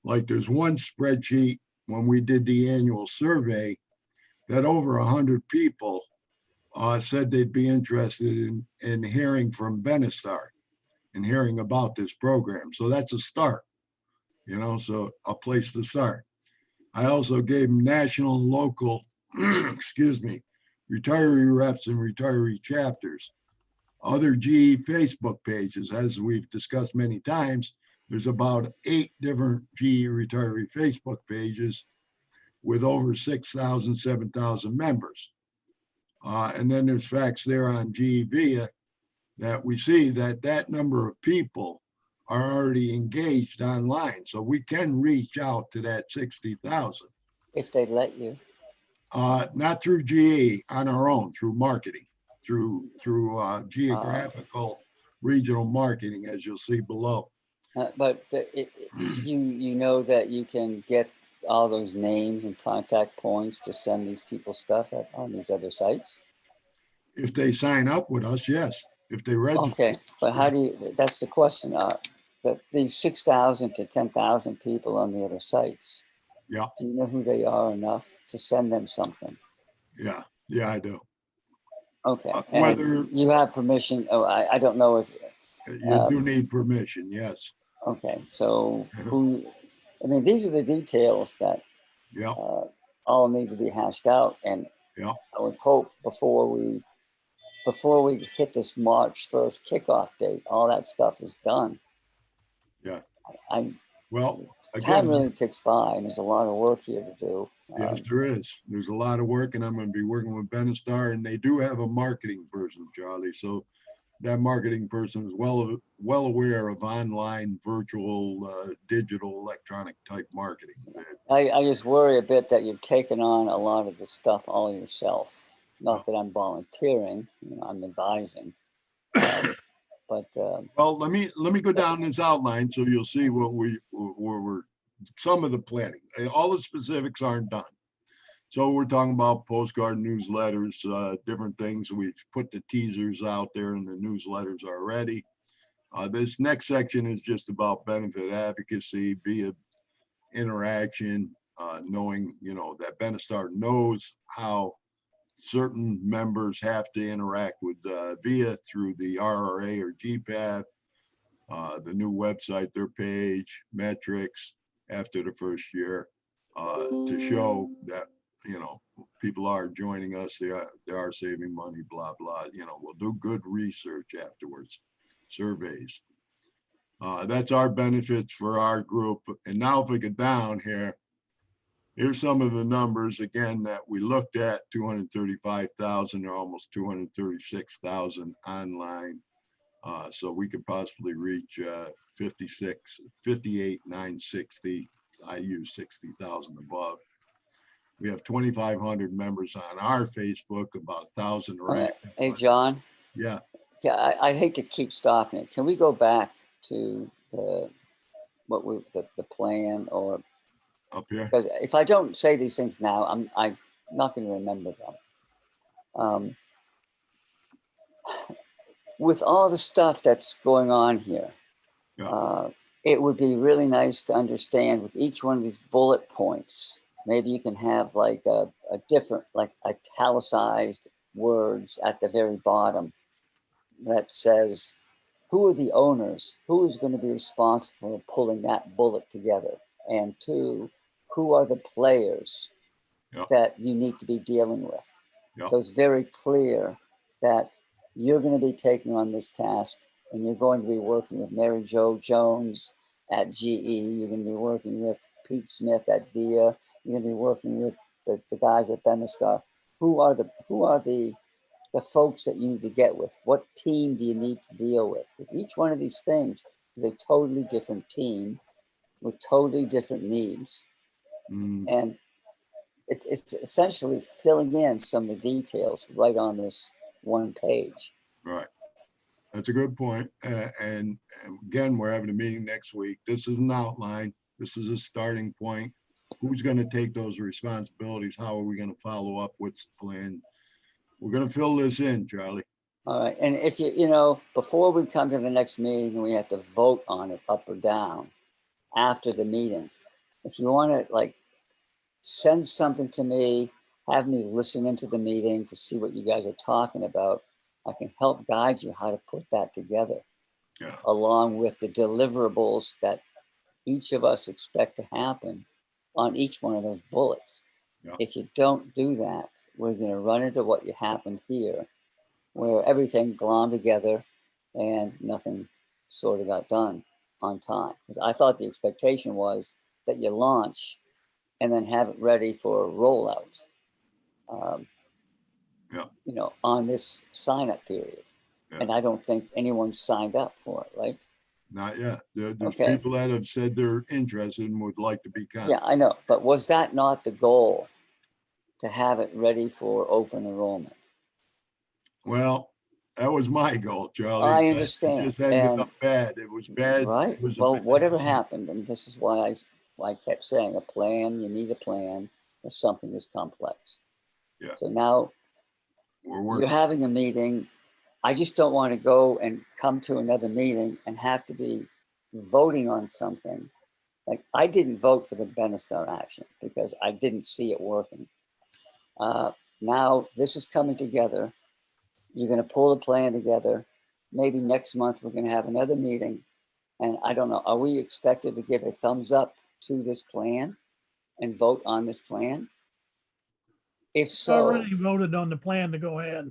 like, there's one spreadsheet when we did the annual survey that over 100 people said they'd be interested in hearing from Benestar and hearing about this program. So that's a start, you know, so a place to start. I also gave them national and local, excuse me, retiree reps and retiree chapters. Other GE Facebook pages, as we've discussed many times, there's about 8 different GE retiree Facebook pages with over 6,000, 7,000 members. And then there's facts there on GE Via that we see that number of people are already engaged online. So we can reach out to that 60,000. If they let you. Not through GE, on our own, through marketing, through geographical regional marketing, as you'll see below. But you know that you can get all those names and contact points to send these people stuff on these other sites? If they sign up with us, yes. If they register. Okay, but how do you, that's the question, that these 6,000 to 10,000 people on the other sites. Yeah. Do you know who they are enough to send them something? Yeah, I do. Okay, whether you have permission. Oh, I don't know if you do need permission. Yes. Okay, so who? I mean, these are the details that all need to be hashed out, and I would hope before we hit this March 1st kickoff date, all that stuff is done. Yeah. Well, again, time really ticks by, and there's a lot of work here to do. Yes, there is. There's a lot of work, and I'm going to be working with Benestar, and they do have a marketing person, Charlie. So that marketing person is well aware of online, virtual, digital, electronic type marketing. I just worry a bit that you've taken on a lot of the stuff all yourself. Not that I'm volunteering, you know, I'm advising. But well, let me go down this outline so you'll see what we're some of the planning. All the specifics aren't done. So we're talking about postcard newsletters, different things. We've put the teasers out there in the newsletters already. This next section is just about benefit advocacy via interaction, knowing, you know, that Benestar knows how certain members have to interact with VIA through the RRA or GPAP, the new website, their page, metrics after the first year, to show that, you know, people are joining us, they are saving money, blah, blah. You know, we'll do good research afterwards, surveys. That's our benefits for our group. And now if we get down here, here's some of the numbers again that we looked at: 235,000 or almost 236,000 online. So we could possibly reach 58,960. I use 60,000 above. We have 2,500 members on our Facebook, about 1,000 All right. right. Hey, John, Yeah, I hate to keep stopping it. Can we go back to the plan, or up here. because if I don't say these things now, I'm not going to remember them. With all the stuff that's going on here, Yeah. it would be really nice to understand with each one of these bullet points. Maybe you can have like a different, like italicized words at the very bottom that says, who are the owners? Who is going to be responsible for pulling that bullet together? And two, who are the players Yeah. that you need to be dealing with? Yeah. So it's very clear that you're going to be taking on this task, and you're going to be working with Mary Jo Jones at GE. You're going to be working with Pete Smith at VIA. You're going to be working with the guys at Benestar. Who are the folks that you need to get with? What team do you need to deal with? With each one of these things is a totally different team with totally different needs. Mm, And it's essentially filling in some of the details right on this one page. right. That's a good point. And again, we're having a meeting next week. This is an outline. This is a starting point. Who's going to take those responsibilities? How are we going to follow up? What's the plan? We're going to fill this in, Charlie. All right. And if before we come to the next meeting, we have to vote on it up or down after the meeting. If you want to like send something to me, have me listen into the meeting to see what you guys are talking about, I can help guide you how to put that together, Yeah. along with the deliverables that each of us expect to happen on each one of those bullets. Yeah. If you don't do that, we're going to run into what happened here, where everything glommed together and nothing sort of got done on time. Because I thought the expectation was that you launch and then have it ready for a rollout. On this sign-up period. Yeah. And I don't think anyone signed up for it, right? Not yet. There's Okay. people that have said they're interested and would like to be Yeah, contacted. I know. But was that not the goal, to have it ready for open enrollment? Well, that was my goal, Charlie. I It understand. just ended And up bad. It was bad. right. It was a Well, bad whatever thing. happened, and this is why I kept saying a plan, you need a plan for something this complex. Yeah. So now We're you're working. having a meeting. I just don't want to go and come to another meeting and have to be voting on something. Like, I didn't vote for the Benestar action because I didn't see it working. Now this is coming together. You're going to pull the plan together. Maybe next month we're going to have another meeting. And I don't know, are we expected to give a thumbs up to this plan and vote on this plan? If so, Already voted on the plan to go ahead.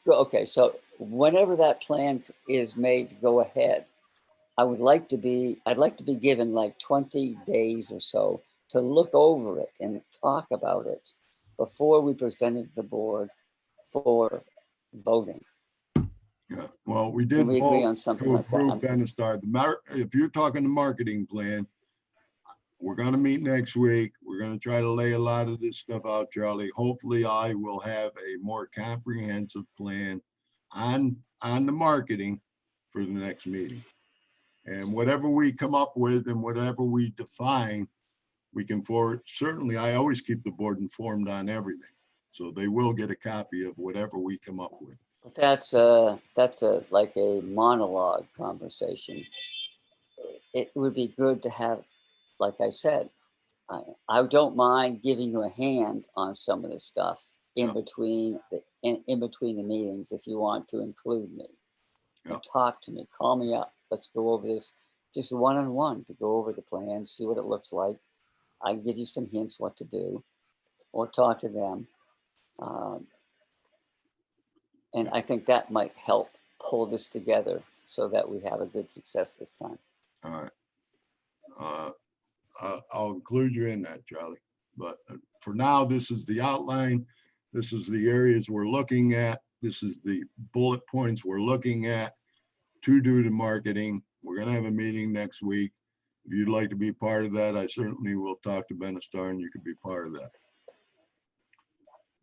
okay, so whenever that plan is made to go ahead, I'd like to be given like 20 days or so to look over it and talk about it before we present it to the board for voting. Yeah. Well, we did Can we agree vote on something to like that? approve Benestar. If you're talking the marketing plan, we're going to meet next week. We're going to try to lay a lot of this stuff out, Charlie. Hopefully I will have a more comprehensive plan on the marketing for the next meeting. And whatever we come up with and whatever we define, we can forward. Certainly, I always keep the board informed on everything. So they will get a copy of whatever we come up with. But that's like a monologue conversation. It would be good to have, like I said, I don't mind giving you a hand on some of this stuff in Yeah. between in between the meetings if you want to include me. Yeah. And talk to me, call me up. Let's go over this just one-on-one to go over the plan, see what it looks like. I can give you some hints what to do, or talk to them. And I think that might help pull this together so that we have a good success this time. All right. I'll include you in that, Charlie. But for now, this is the outline. This is the areas we're looking at. This is the bullet points we're looking at to do the marketing. We're gonna have a meeting next week. If you'd like to be part of that, I certainly will talk to Benistar and you can be part of that.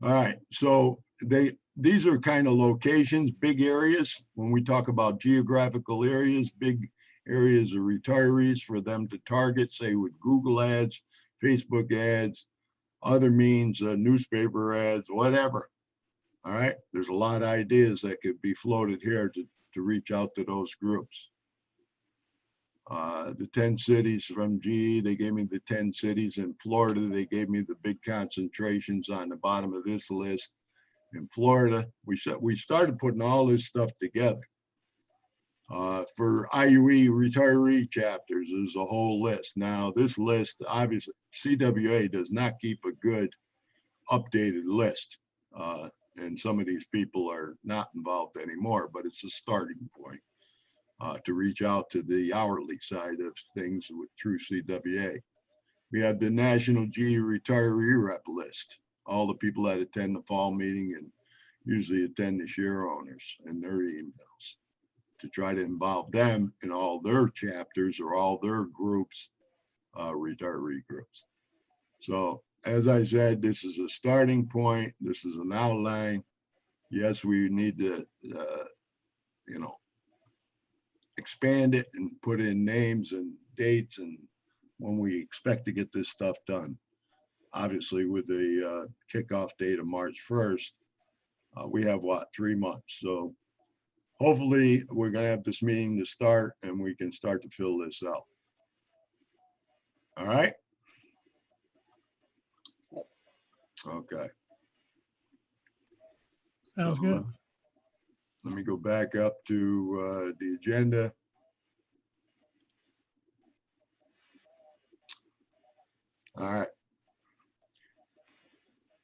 All right, so these are kind of locations, big areas. When we talk about geographical areas, big areas of retirees for them to target, say with Google ads, Facebook ads, other means, newspaper ads, whatever. All right, there's a lot of ideas that could be floated here to reach out to those groups. The 10 cities from GE, they gave me the 10 cities in Florida. They gave me the big concentrations on the bottom of this list. In Florida, we started putting all this stuff together. For IUE retiree chapters, there's a whole list. Now, this list, obviously, CWA does not keep a good updated list. And some of these people are not involved anymore, but it's a starting point to reach out to the hourly side of things through CWA. We have the National GE Retiree Rep list, all the people that attend the fall meeting and usually attend the share owners and their emails, to try to involve them in all their chapters or all their groups, retiree groups. So as I said, this is a starting point. This is an outline. Yes, we need to, expand it and put in names and dates and when we expect to get this stuff done. Obviously, with the kickoff date of March 1st, we have 3 months. So hopefully we're going to have this meeting to start and we can start to fill this out. All right. Okay. Sounds good. Let me go back up to the agenda. All right.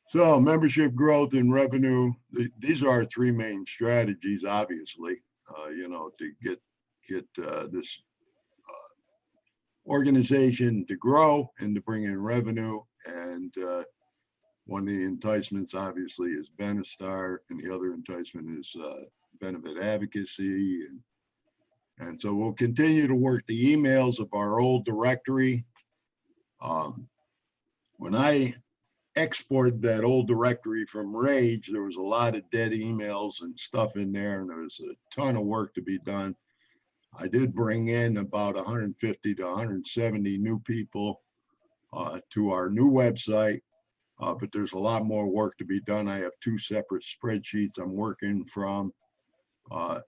So membership growth and revenue, these are our 3 main strategies, obviously, to get this organization to grow and to bring in revenue. And one of the enticements, obviously, is Benistar, and the other enticement is benefit advocacy. And so we'll continue to work the emails of our old directory. When I exported that old directory from Rage, there was a lot of dead emails and stuff in there, and there was a ton of work to be done. I did bring in about 150 to 170 new people to our new website, but there's a lot more work to be done. I have 2 separate spreadsheets I'm working from,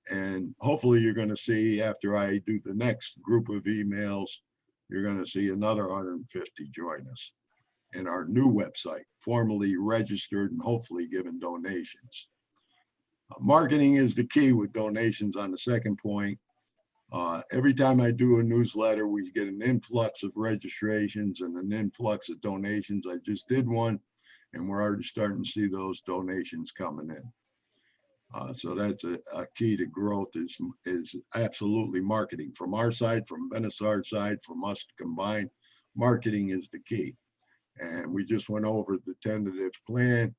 and hopefully you're going to see, after I do the next group of emails, you're going to see another 150 join us in our new website, formally registered and hopefully given donations. Marketing is the key with donations on the second point. Every time I do a newsletter, we get an influx of registrations and an influx of donations. I just did one, and we're already starting to see those donations coming in. So that's a key to growth is absolutely marketing. From our side, from Benistar's side, from us to combine, marketing is the key. And we just went over the tentative plan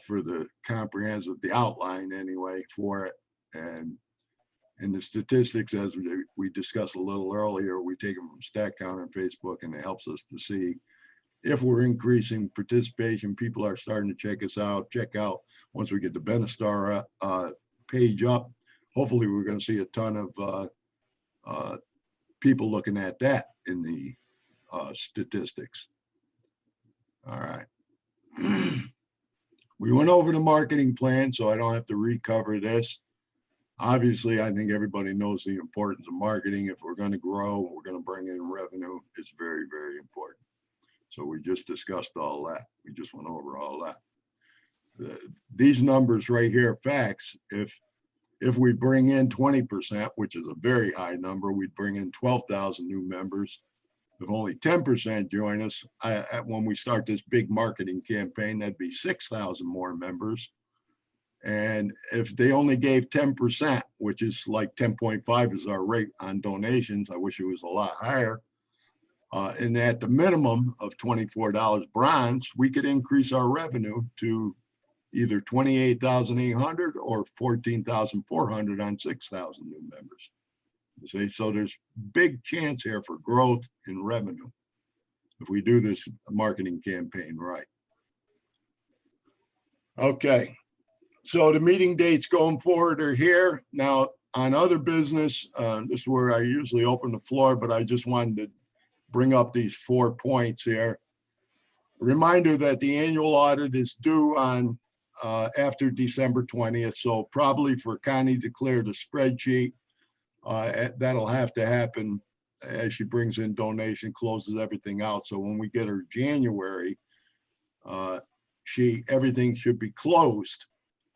for the comprehensive, the outline anyway for it. And in the statistics, as we discussed a little earlier, we take them from StatCounter and Facebook, and it helps us to see if we're increasing participation. People are starting to check us out, check out once we get the Benistar page up. Hopefully we're going to see a ton of people looking at that in the statistics. All right. We went over the marketing plan, so I don't have to recover this. Obviously, I think everybody knows the importance of marketing. If we're going to grow, we're going to bring in revenue. It's very, very important. So we just discussed all that. We just went over all that. These numbers right here, facts, if we bring in 20%, which is a very high number, we'd bring in 12,000 new members. If only 10% join us, when we start this big marketing campaign, that'd be 6,000 more members. And if they only gave 10%, which is like 10.5 is our rate on donations, I wish it was a lot higher. And at the minimum of $24 bronze, we could increase our revenue to either 28,800 or 14,400 on 6,000 new members. You see, so there's big chance here for growth in revenue if we do this marketing campaign right. Okay, so the meeting dates going forward are here. Now, on other business, this is where I usually open the floor, but I just wanted to bring up these 4 points here. Reminder that the annual audit is due on after December 20th. So probably for Connie to clear the spreadsheet, that'll have to happen as she brings in donation, closes everything out. So when we get her January, everything should be closed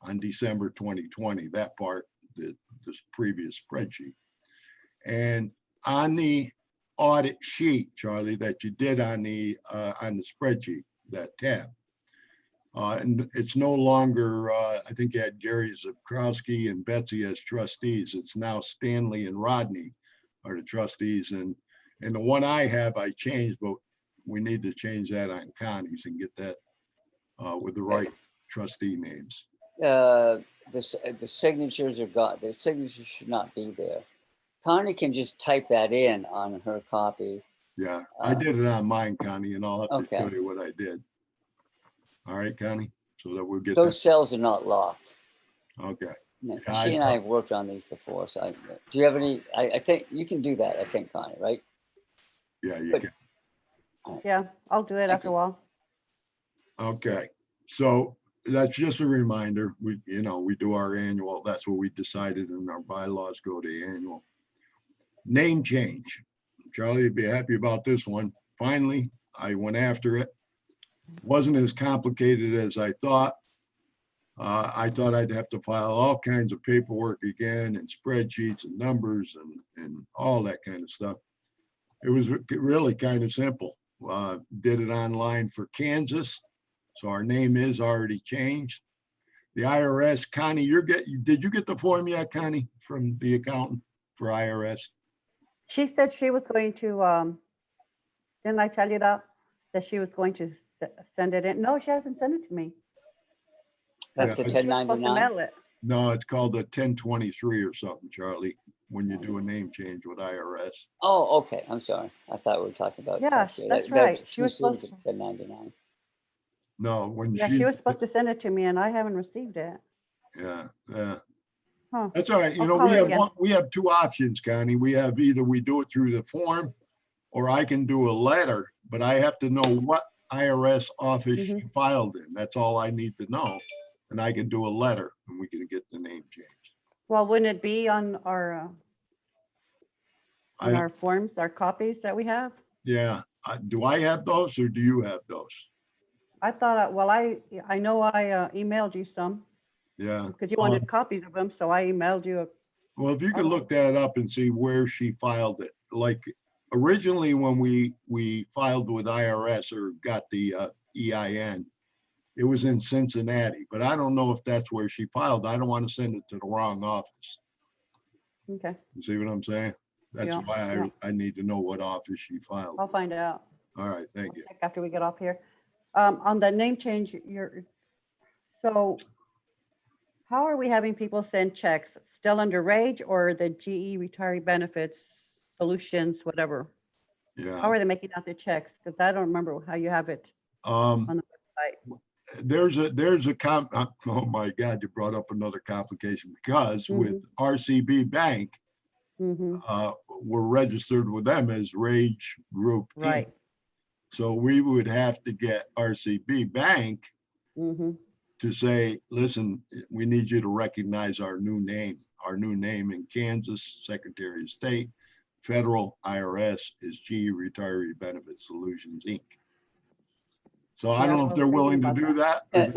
on December 2020, that part, this previous spreadsheet. And on the audit sheet, Charlie, that you did on the spreadsheet, that tab, and it's no longer, I think you had Gary Zakrowski and Betsy as trustees. It's now Stanley and Rodney are the trustees. And the one I have, I changed, but we need to change that on Connie's and get that with the right trustee names. The signatures are gone. The signatures should not be there. Connie can just type that in on her copy. Yeah, I did it on mine, Connie, and I'll have to Okay. show you what I did. All right, Connie, so that we'll get Those cells are not locked. that. Okay, No, Yeah, She and I have worked on these before, so do you have any, I think you can do that, I think, Connie, right? yeah, you Good. can. Yeah, I'll do it Thank after a you. while. Okay, so that's just a reminder. We do our annual, that's what we decided in our bylaws, go to annual. Name change. Charlie would be happy about this one. Finally, I went after it. Wasn't as complicated as I thought. I thought I'd have to file all kinds of paperwork again and spreadsheets and numbers and all that kind of stuff. It was really kind of simple. Did it online for Kansas. So our name is already changed. The IRS, Connie, did you get the form yet, Connie, from the accountant for IRS? She said she was going to, didn't I tell you that? That she was going to send it in? No, she hasn't sent it to me. That's Yeah, a She was supposed to 1099. mail it. No, it's called a 1023 or something, Charlie, when you do a name change with IRS. Oh, okay, I'm sorry. I thought we were talking about. Yes, tax rate. that's That right. was She was supposed received to. at 1099. No, when Yeah, she was supposed to send it to me and I haven't received it. Yeah. Huh. That's all right. You I'll know, call her again. we have two options, Connie. We have either we do it through the form or I can do a letter, but I have to know what IRS office Mhm. she filed in. That's all I need to know. And I can do a letter and we can get the name changed. Well, wouldn't it be on our I, forms, our copies that we have? yeah. Do I have those or do you have those? I thought, well, I know I emailed you some Yeah. because you wanted copies of them. So I emailed you. Well, if you could look that up and see where she filed it, like originally when we filed with IRS or got the EIN, it was in Cincinnati, but I don't know if that's where she filed. I don't want to send it to the wrong office. Okay, You see what I'm saying? That's Yeah, why yeah. I need to know what office she filed. I'll find out. All right, thank you. Check after we get off here. On the name change, so how are we having people send checks? Still under Rage or the GE Retiree Benefits Solutions, whatever? How Yeah. are they making out the checks? Because I don't remember how you have it on the website. There's oh my God, you brought up another complication because with RCB Bank, Mhm, we're registered with them as Rage Group. Inc. Right. So we would have to get RCB Bank Mhm. to say, listen, we need you to recognize our new name in Kansas, Secretary of State, federal IRS is GE Retiree Benefit Solutions, Inc. So I Yeah, don't know I if was they're willing to thinking do about that. 'cause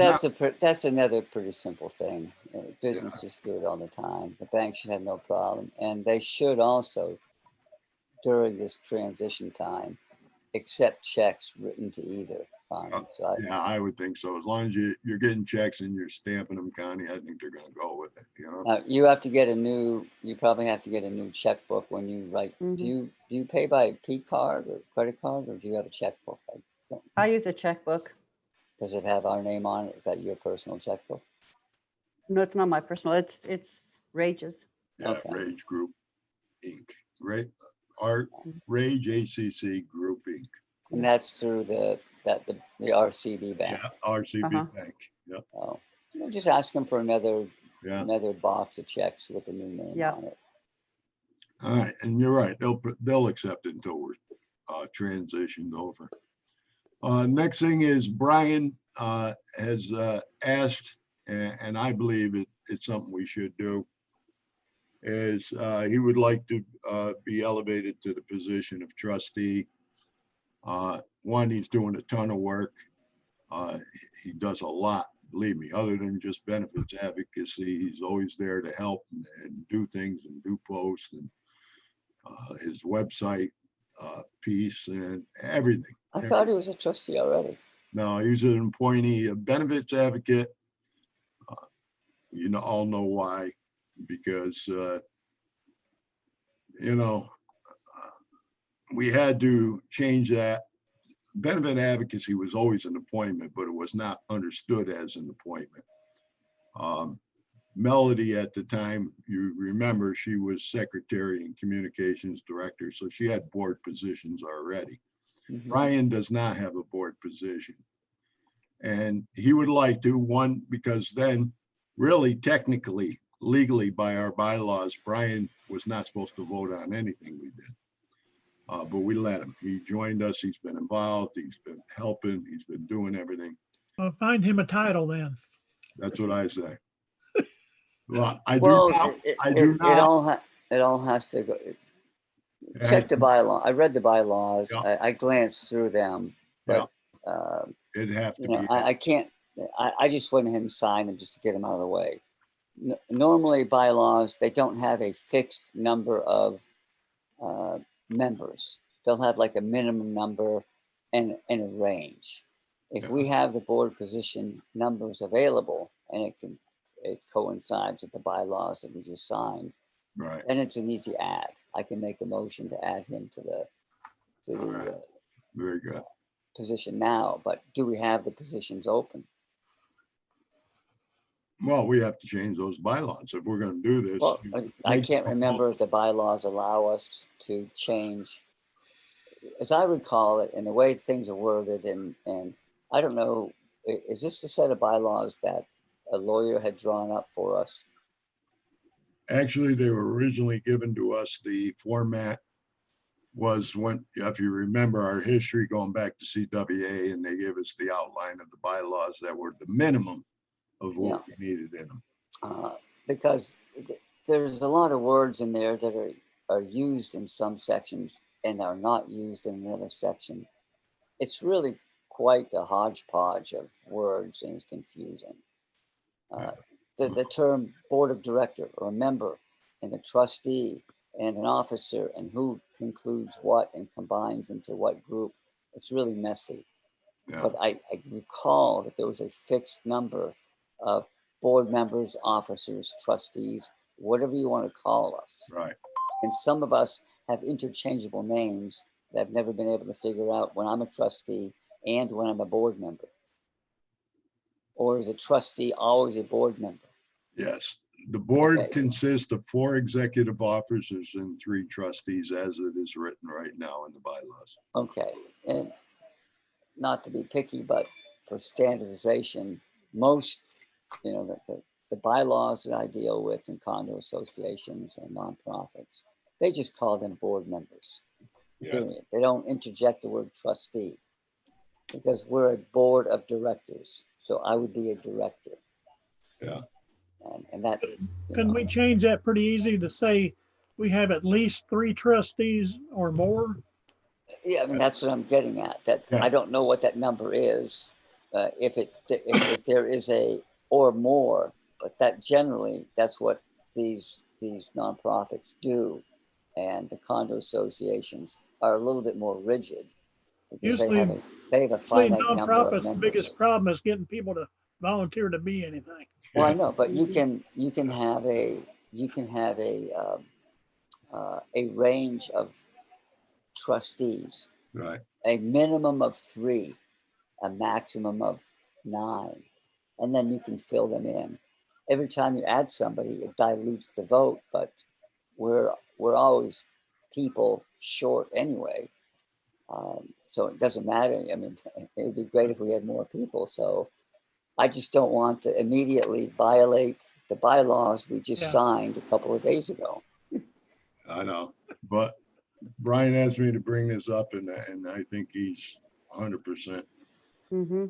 That's another pretty simple thing. Businesses do it all the time. The bank should have no problem. And they should also, during this transition time, accept checks written to either Connie. So Yeah, I would think so. As long as you're getting checks and you're stamping them, Connie, I think they're gonna go with it, you know? you have to get you probably have to get a new checkbook when you write. Mhm. Do you pay by P card or credit card, or do you have a checkbook? I use a checkbook. Does it have our name on it? Is that your personal checkbook? No, it's not my personal, it's Rage's. Yeah, Okay. Rage Group Inc., right? Art, Rage ACC Group Inc. And that's through the RCB bank. Yeah, RCB Uh-huh. Bank. Yep, Oh, just ask them for another yeah. box of checks with a new name Yeah. on it. All right, and you're right. They'll accept it until we're transitioned over. Next thing is Brian has asked, and I believe it's something we should do, is he would like to be elevated to the position of trustee. One, he's doing a ton of work. He does a lot, believe me, other than just benefits advocacy. He's always there to help and do things and do posts and his website piece and everything. I thought he was a trustee already. No, he's an appointee, a benefits advocate. You know, all know why, because we had to change that. Benefit advocacy was always an appointment, but it was not understood as an appointment. Melody at the time, you remember, she was secretary and communications director, so she had board positions already. Mhm. Brian does not have a board position. And he would like to, one, because then really technically, legally by our bylaws, Brian was not supposed to vote on anything we did. But we let him. He joined us. He's been involved. He's been helping. He's been doing everything. Well, find him a title then. That's what I say. Well, I do Well, not. it all has to go. Check the bylaw. I read the bylaws. Yeah. I glanced through them, but It'd have to you know, be. I can't. I just went ahead and signed them just to get them out of the way. Normally, bylaws, they don't have a fixed number of members. They'll have like a minimum number and a range. If we have the board position numbers available and it coincides with the bylaws that we just signed, Right. then it's an easy add. I can make a motion to add him to the Very good. position now, but do we have the positions open? Well, we have to change those bylaws if we're going to do this. Well, I can't remember if the bylaws allow us to change, as I recall it, and the way things are worded, and I don't know, is this the set of bylaws that a lawyer had drawn up for us? Actually, they were originally given to us. The format was when, if you remember our history going back to CWA, and they gave us the outline of the bylaws that were the minimum of what we needed in them. Because there's a lot of words in there that are used in some sections and are not used in another section. It's really quite a hodgepodge of words, and it's confusing. The term board of director or a member and a trustee and an officer and who concludes what and combines into what group, it's really messy. Yeah. But I recall that there was a fixed number of board members, officers, trustees, whatever you want to call us. Right. And some of us have interchangeable names that I've never been able to figure out when I'm a trustee and when I'm a board member. Or is a trustee always a board member? Yes. The board Okay. consists of 4 executive officers and 3 trustees as it is written right now in the bylaws. Okay, and not to be picky, but for standardization, most, the bylaws that I deal with in condo associations and nonprofits, they just call them board members. Yeah. Period. They don't interject the word trustee because we're a board of directors. So I would be a director. Yeah. And that. Can we change that pretty easy to say we have at least 3 trustees or more? Yeah, I mean, that's what I'm getting at. That Yeah. I don't know what that number is, if there is a or more, but that generally that's what these nonprofits do, and the condo associations are a little bit more rigid, because they Usually, have a usually finite number of nonprofits, the members. biggest problem is getting people to volunteer to be anything. Well, I know, but you can have a range of trustees, Right. a minimum of 3, a maximum of 9, and then you can fill them in. Every time you add somebody, it dilutes the vote, but we're always people short anyway. So it doesn't matter. I mean, it would be great if we had more people. So I just don't want to immediately violate the bylaws we just Yeah. signed a couple of days ago. I know, but Brian asked me to bring this up and I think he's 100% Mm-hmm.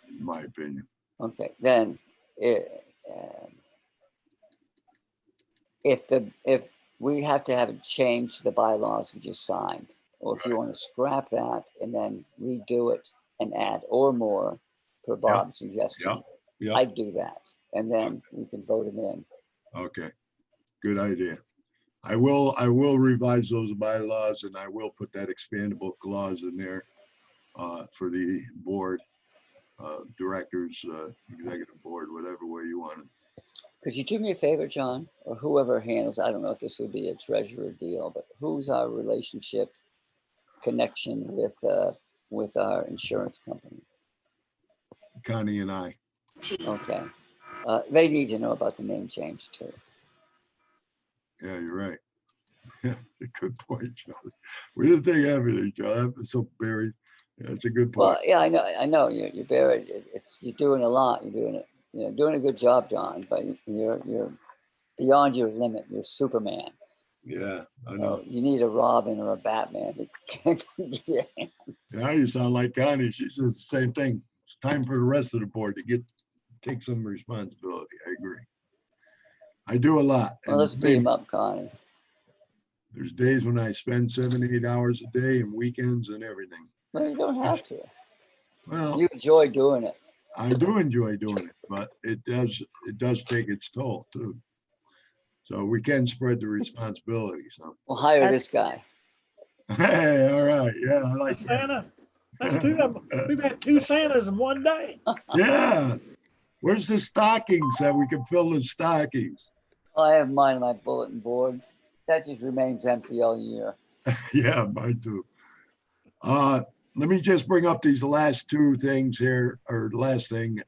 in my opinion. Okay, then if we have to have it changed to the bylaws we just signed, or if you want to scrap that and then redo it and add or more per Bob's suggestion, Yeah. I'd do that, and then we can vote him in. Okay. Good idea. I will revise those bylaws and I will put that expandable clause in there for the board, directors, executive board, whatever way you want it. Could you do me a favor, John, or whoever handles, I don't know if this would be a treasurer deal, but who's our relationship connection with our insurance company? Connie and I. Okay. They need to know about the name change too. Yeah, you're right. Yeah, good point, Charlie. We didn't think everything, John. I'm so buried. Yeah, it's a good point. Well, yeah, I know you're buried. You're doing a lot. You're doing a good job, John, but you're beyond your limit. You're Superman. Yeah, I know. You need a Robin or a Batman to give you a hand. Now you sound like Connie. She says the same thing. It's time for the rest of the board to take some responsibility. I agree. I do a lot. Well, let's beat him up, Connie. There's days when I spend 7, 8 hours a day and weekends and everything. Well, you don't have to. Well, You enjoy doing it. I do enjoy doing it, but it does take its toll too. So we can spread the responsibility. So We'll hire this guy. hey, all right, yeah, I like that. Santa, that's 2 of them. We've had 2 Santas in one day. Yeah, where's the stockings that we can fill the stockings? I have mine on my bulletin boards. That just remains empty all year. Yeah, mine too. Let me just bring up these last 2 things here, or last thing,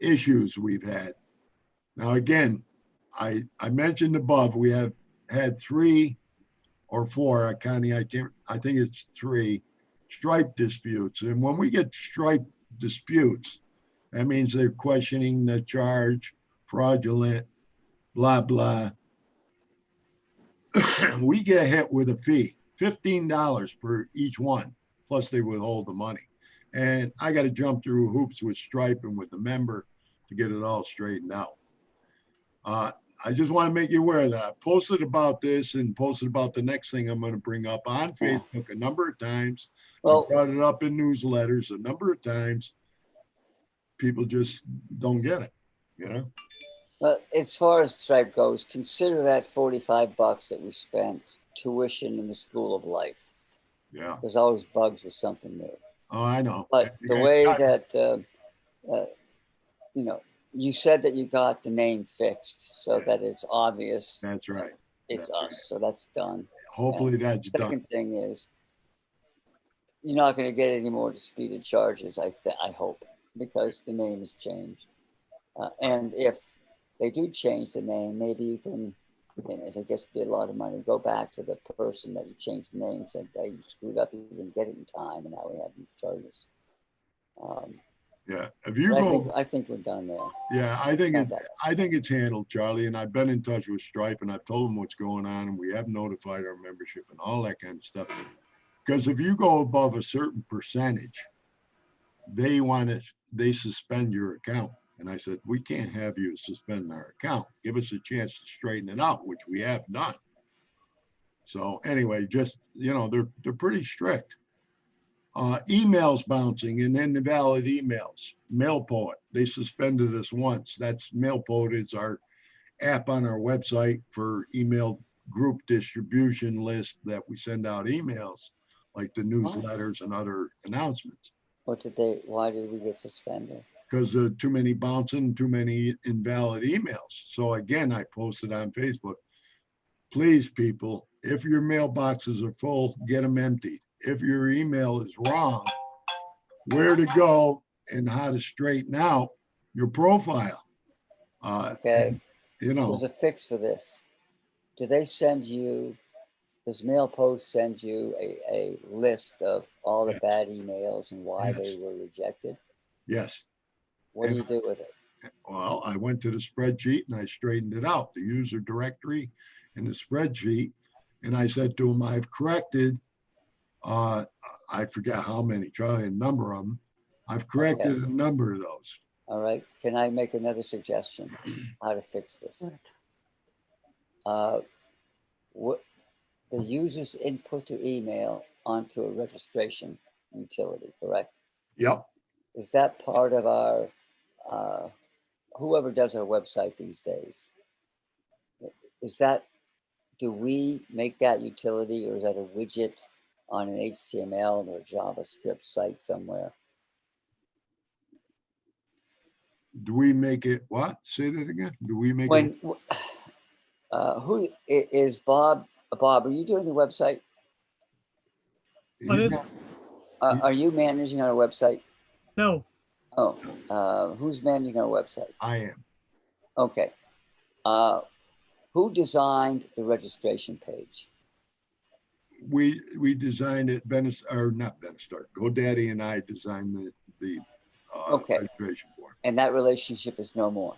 issues we've had. Now, again, I mentioned above, we have had 3 or 4, Connie, I think it's 3 stripe disputes. And when we get stripe disputes, that means they're questioning the charge, fraudulent, blah, blah. We get hit with a fee, $15 per each one, plus they withhold the money. And I got to jump through hoops with Stripe and with the member to get it all straightened out. I just want to make you aware that I posted about this and posted about the next thing I'm going to bring up on Facebook a number of times. Well, I brought it up in newsletters a number of times. People just don't get it, you know? as far as Stripe goes, consider that $45 that we spent tuition in the School of Life. Yeah. There's always bugs with something new. Oh, I know. But the way that, you said that you got the name fixed so that it's obvious That's right. it's That's us. right. So that's done. Hopefully that's done. Second thing is, you're not going to get any more disputed charges, I hope, because the name has changed. And if they do change the name, maybe you can, if it gets to be a lot of money, go back to the person that you changed the name, said, hey, you screwed up, you didn't get it in time, and now we have these charges. Yeah. If you go, I think we're done there. yeah, I think it's handled, Charlie, and I've been in touch with Stripe and I've told them what's going on and we have notified our membership and all that kind of stuff. Because if you go above a certain percentage, they suspend your account. And I said, we can't have you suspend our account. Give us a chance to straighten it out, which we have done. So anyway, just, they're pretty strict. Emails bouncing and invalid emails. MailPoet, they suspended us once. That's MailPoet is our app on our website for email group distribution list that we send out emails. like the newsletters and other announcements. Why did we get suspended? Because of too many bouncing, too many invalid emails. So again, I posted on Facebook, please, people, if your mailboxes are full, get them emptied. If your email is wrong, where to go and how to straighten out your profile. Okay. You know, There's a fix for this. Do they send you, does MailPost send you a list of all the Yes. bad emails and why Yes. they were rejected? yes. What do you do with it? Well, I went to the spreadsheet and I straightened it out, the user directory and the spreadsheet. And I said to him, I've corrected, I forget how many, try and number them. I've corrected a number of those. All right. Can I make another suggestion how to fix this? What the users input their email onto a registration utility, correct? Yep. Is that part of our, whoever does our website these days? Is that, do we make that utility, or is that a widget on an HTML or JavaScript site somewhere? Do we make it what? Say that again. Do we make it? When, who is Bob? Bob, are you doing the website? What He's is- not- Are you managing our website? No, Oh, who's managing our website? I am. Okay. Who designed the registration page? We designed it, not Benestar, GoDaddy and I designed the Okay. registration for it. And that relationship is no more.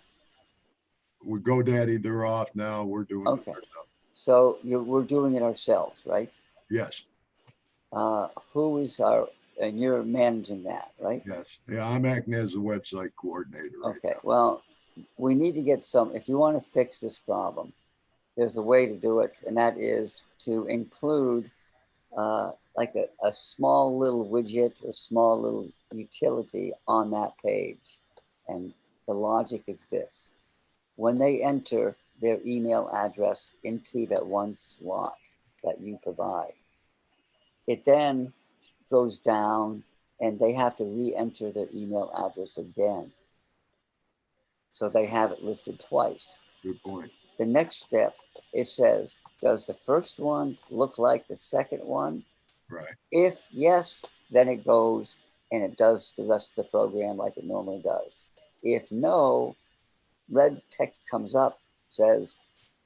With GoDaddy, they're off now. We're doing Okay. it ourselves. So we're doing it ourselves, right? Yes, Who is our, and you're managing that, right? yes. Yeah, I'm acting as a website coordinator. Right Okay, now. well, we need to get some, if you want to fix this problem, there's a way to do it, and that is to include like a small little widget or small little utility on that page. And the logic is this: when they enter their email address into that one slot that you provide, it then goes down and they have to re-enter their email address again. So they have it listed twice. Good point. The next step, it says, does the first one look like the second one? Right. If yes, then it goes and it does the rest of the program like it normally does. If no, red text comes up, says,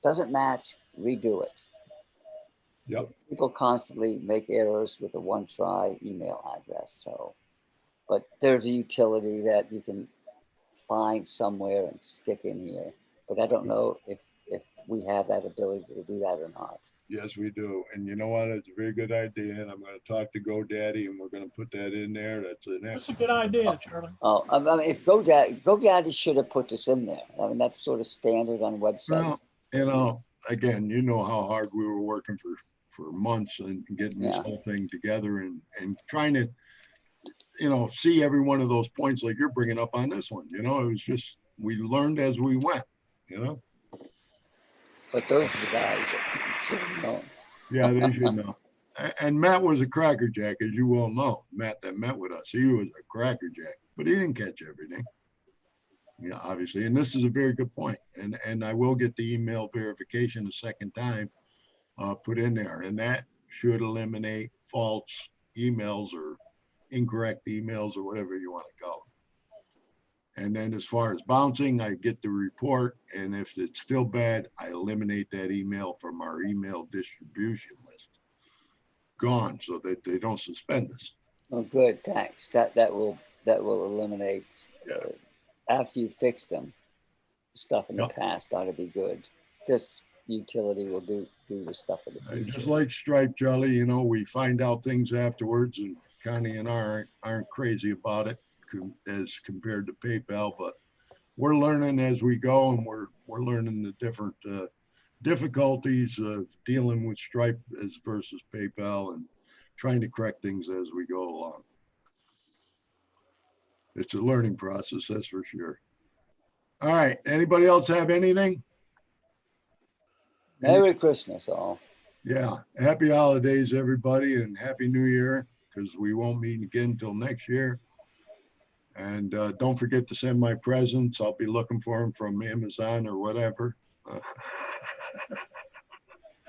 doesn't match, redo it. Yep. People constantly make errors with a one-try email address. So, but there's a utility that you can find somewhere and stick in here. But I don't know if we have that ability to do that or not. Yes, we do. And you know what? It's a very good idea. And I'm going to talk to GoDaddy and we're going to put that in there. That's an that's a excellent. good idea, Charlie. Oh, I mean, if GoDaddy should have put this in there. I mean, that's sort of standard on websites. Well, you know, again, you know how hard we were working for months and getting this Yeah. whole thing together and trying to, you know, see every one of those points like you're bringing up on this one. You know, it was just, we learned as we went, you know? But those are the guys that should have known. Yeah, they should know. And Matt was a crackerjack, as you well know. Matt that met with us, he was a crackerjack, but he didn't catch everything. You know, obviously, and this is a very good point. And I will get the email verification the second time put in there, and that should eliminate false emails or incorrect emails or whatever you want to call them. And then as far as bouncing, I get the report, and if it's still bad, I eliminate that email from our email distribution list. Gone, so that they don't suspend us. Oh, good, thanks. That will eliminate. After you fix them, stuff in the Yep. past ought to be good. This utility will do the stuff in the future. Just like Stripe, Jelly, you know, we find out things afterwards, and Connie and I aren't crazy about it as compared to PayPal, but we're learning as we go, and we're learning the different difficulties of dealing with Stripe as versus PayPal and trying to correct things as we go along. It's a learning process, that's for sure. All right, anybody else have anything? Merry Christmas, all. Yeah, happy holidays, everybody, and happy new year, because we won't meet again until next year. And don't forget to send my presents. I'll be looking for them from Amazon or whatever.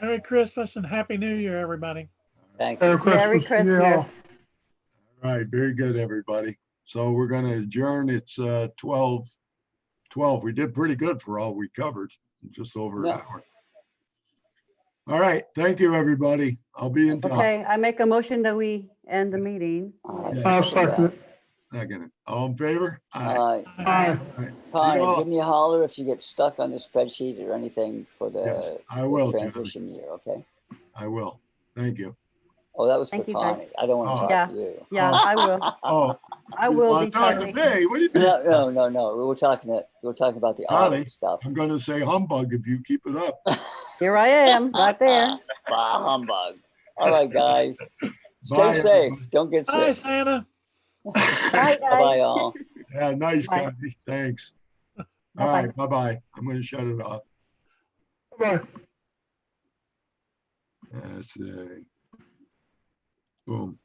Merry Christmas and Happy New Year, everybody. Thank you. Merry to you all. Christmas. All right, very good, everybody. So we're going to adjourn. It's 12. We did pretty good for all we covered, just over an Yeah. hour. All right, thank you, everybody. I'll be in touch. Okay, I make a motion that we end the meeting. I'll second it. Second. All in favor? Aye. Aye. Connie, all. give me a holler if you get stuck on the spreadsheet or anything for Yes, the I the will, Jim. transition year, okay? I will. Thank you. Oh, that was for Thank you, guys. Connie. I don't want Oh. to talk to you. Yeah, I will. Oh, I you will wanna be talk to checking. me? What do you think? No. We were talking about the Connie, audit stuff. I'm going to say humbug if you keep it up. Here I am, right there. Bah, humbug. All right, guys. Stay Bye, safe. everybody. Don't get Bye, sick. Santa. Bye, guys. Bye-bye, all. Yeah, nice, Bye. Connie. Thanks. All Bye-bye. right, bye-bye. I'm going to shut it off. Bye. That's boom.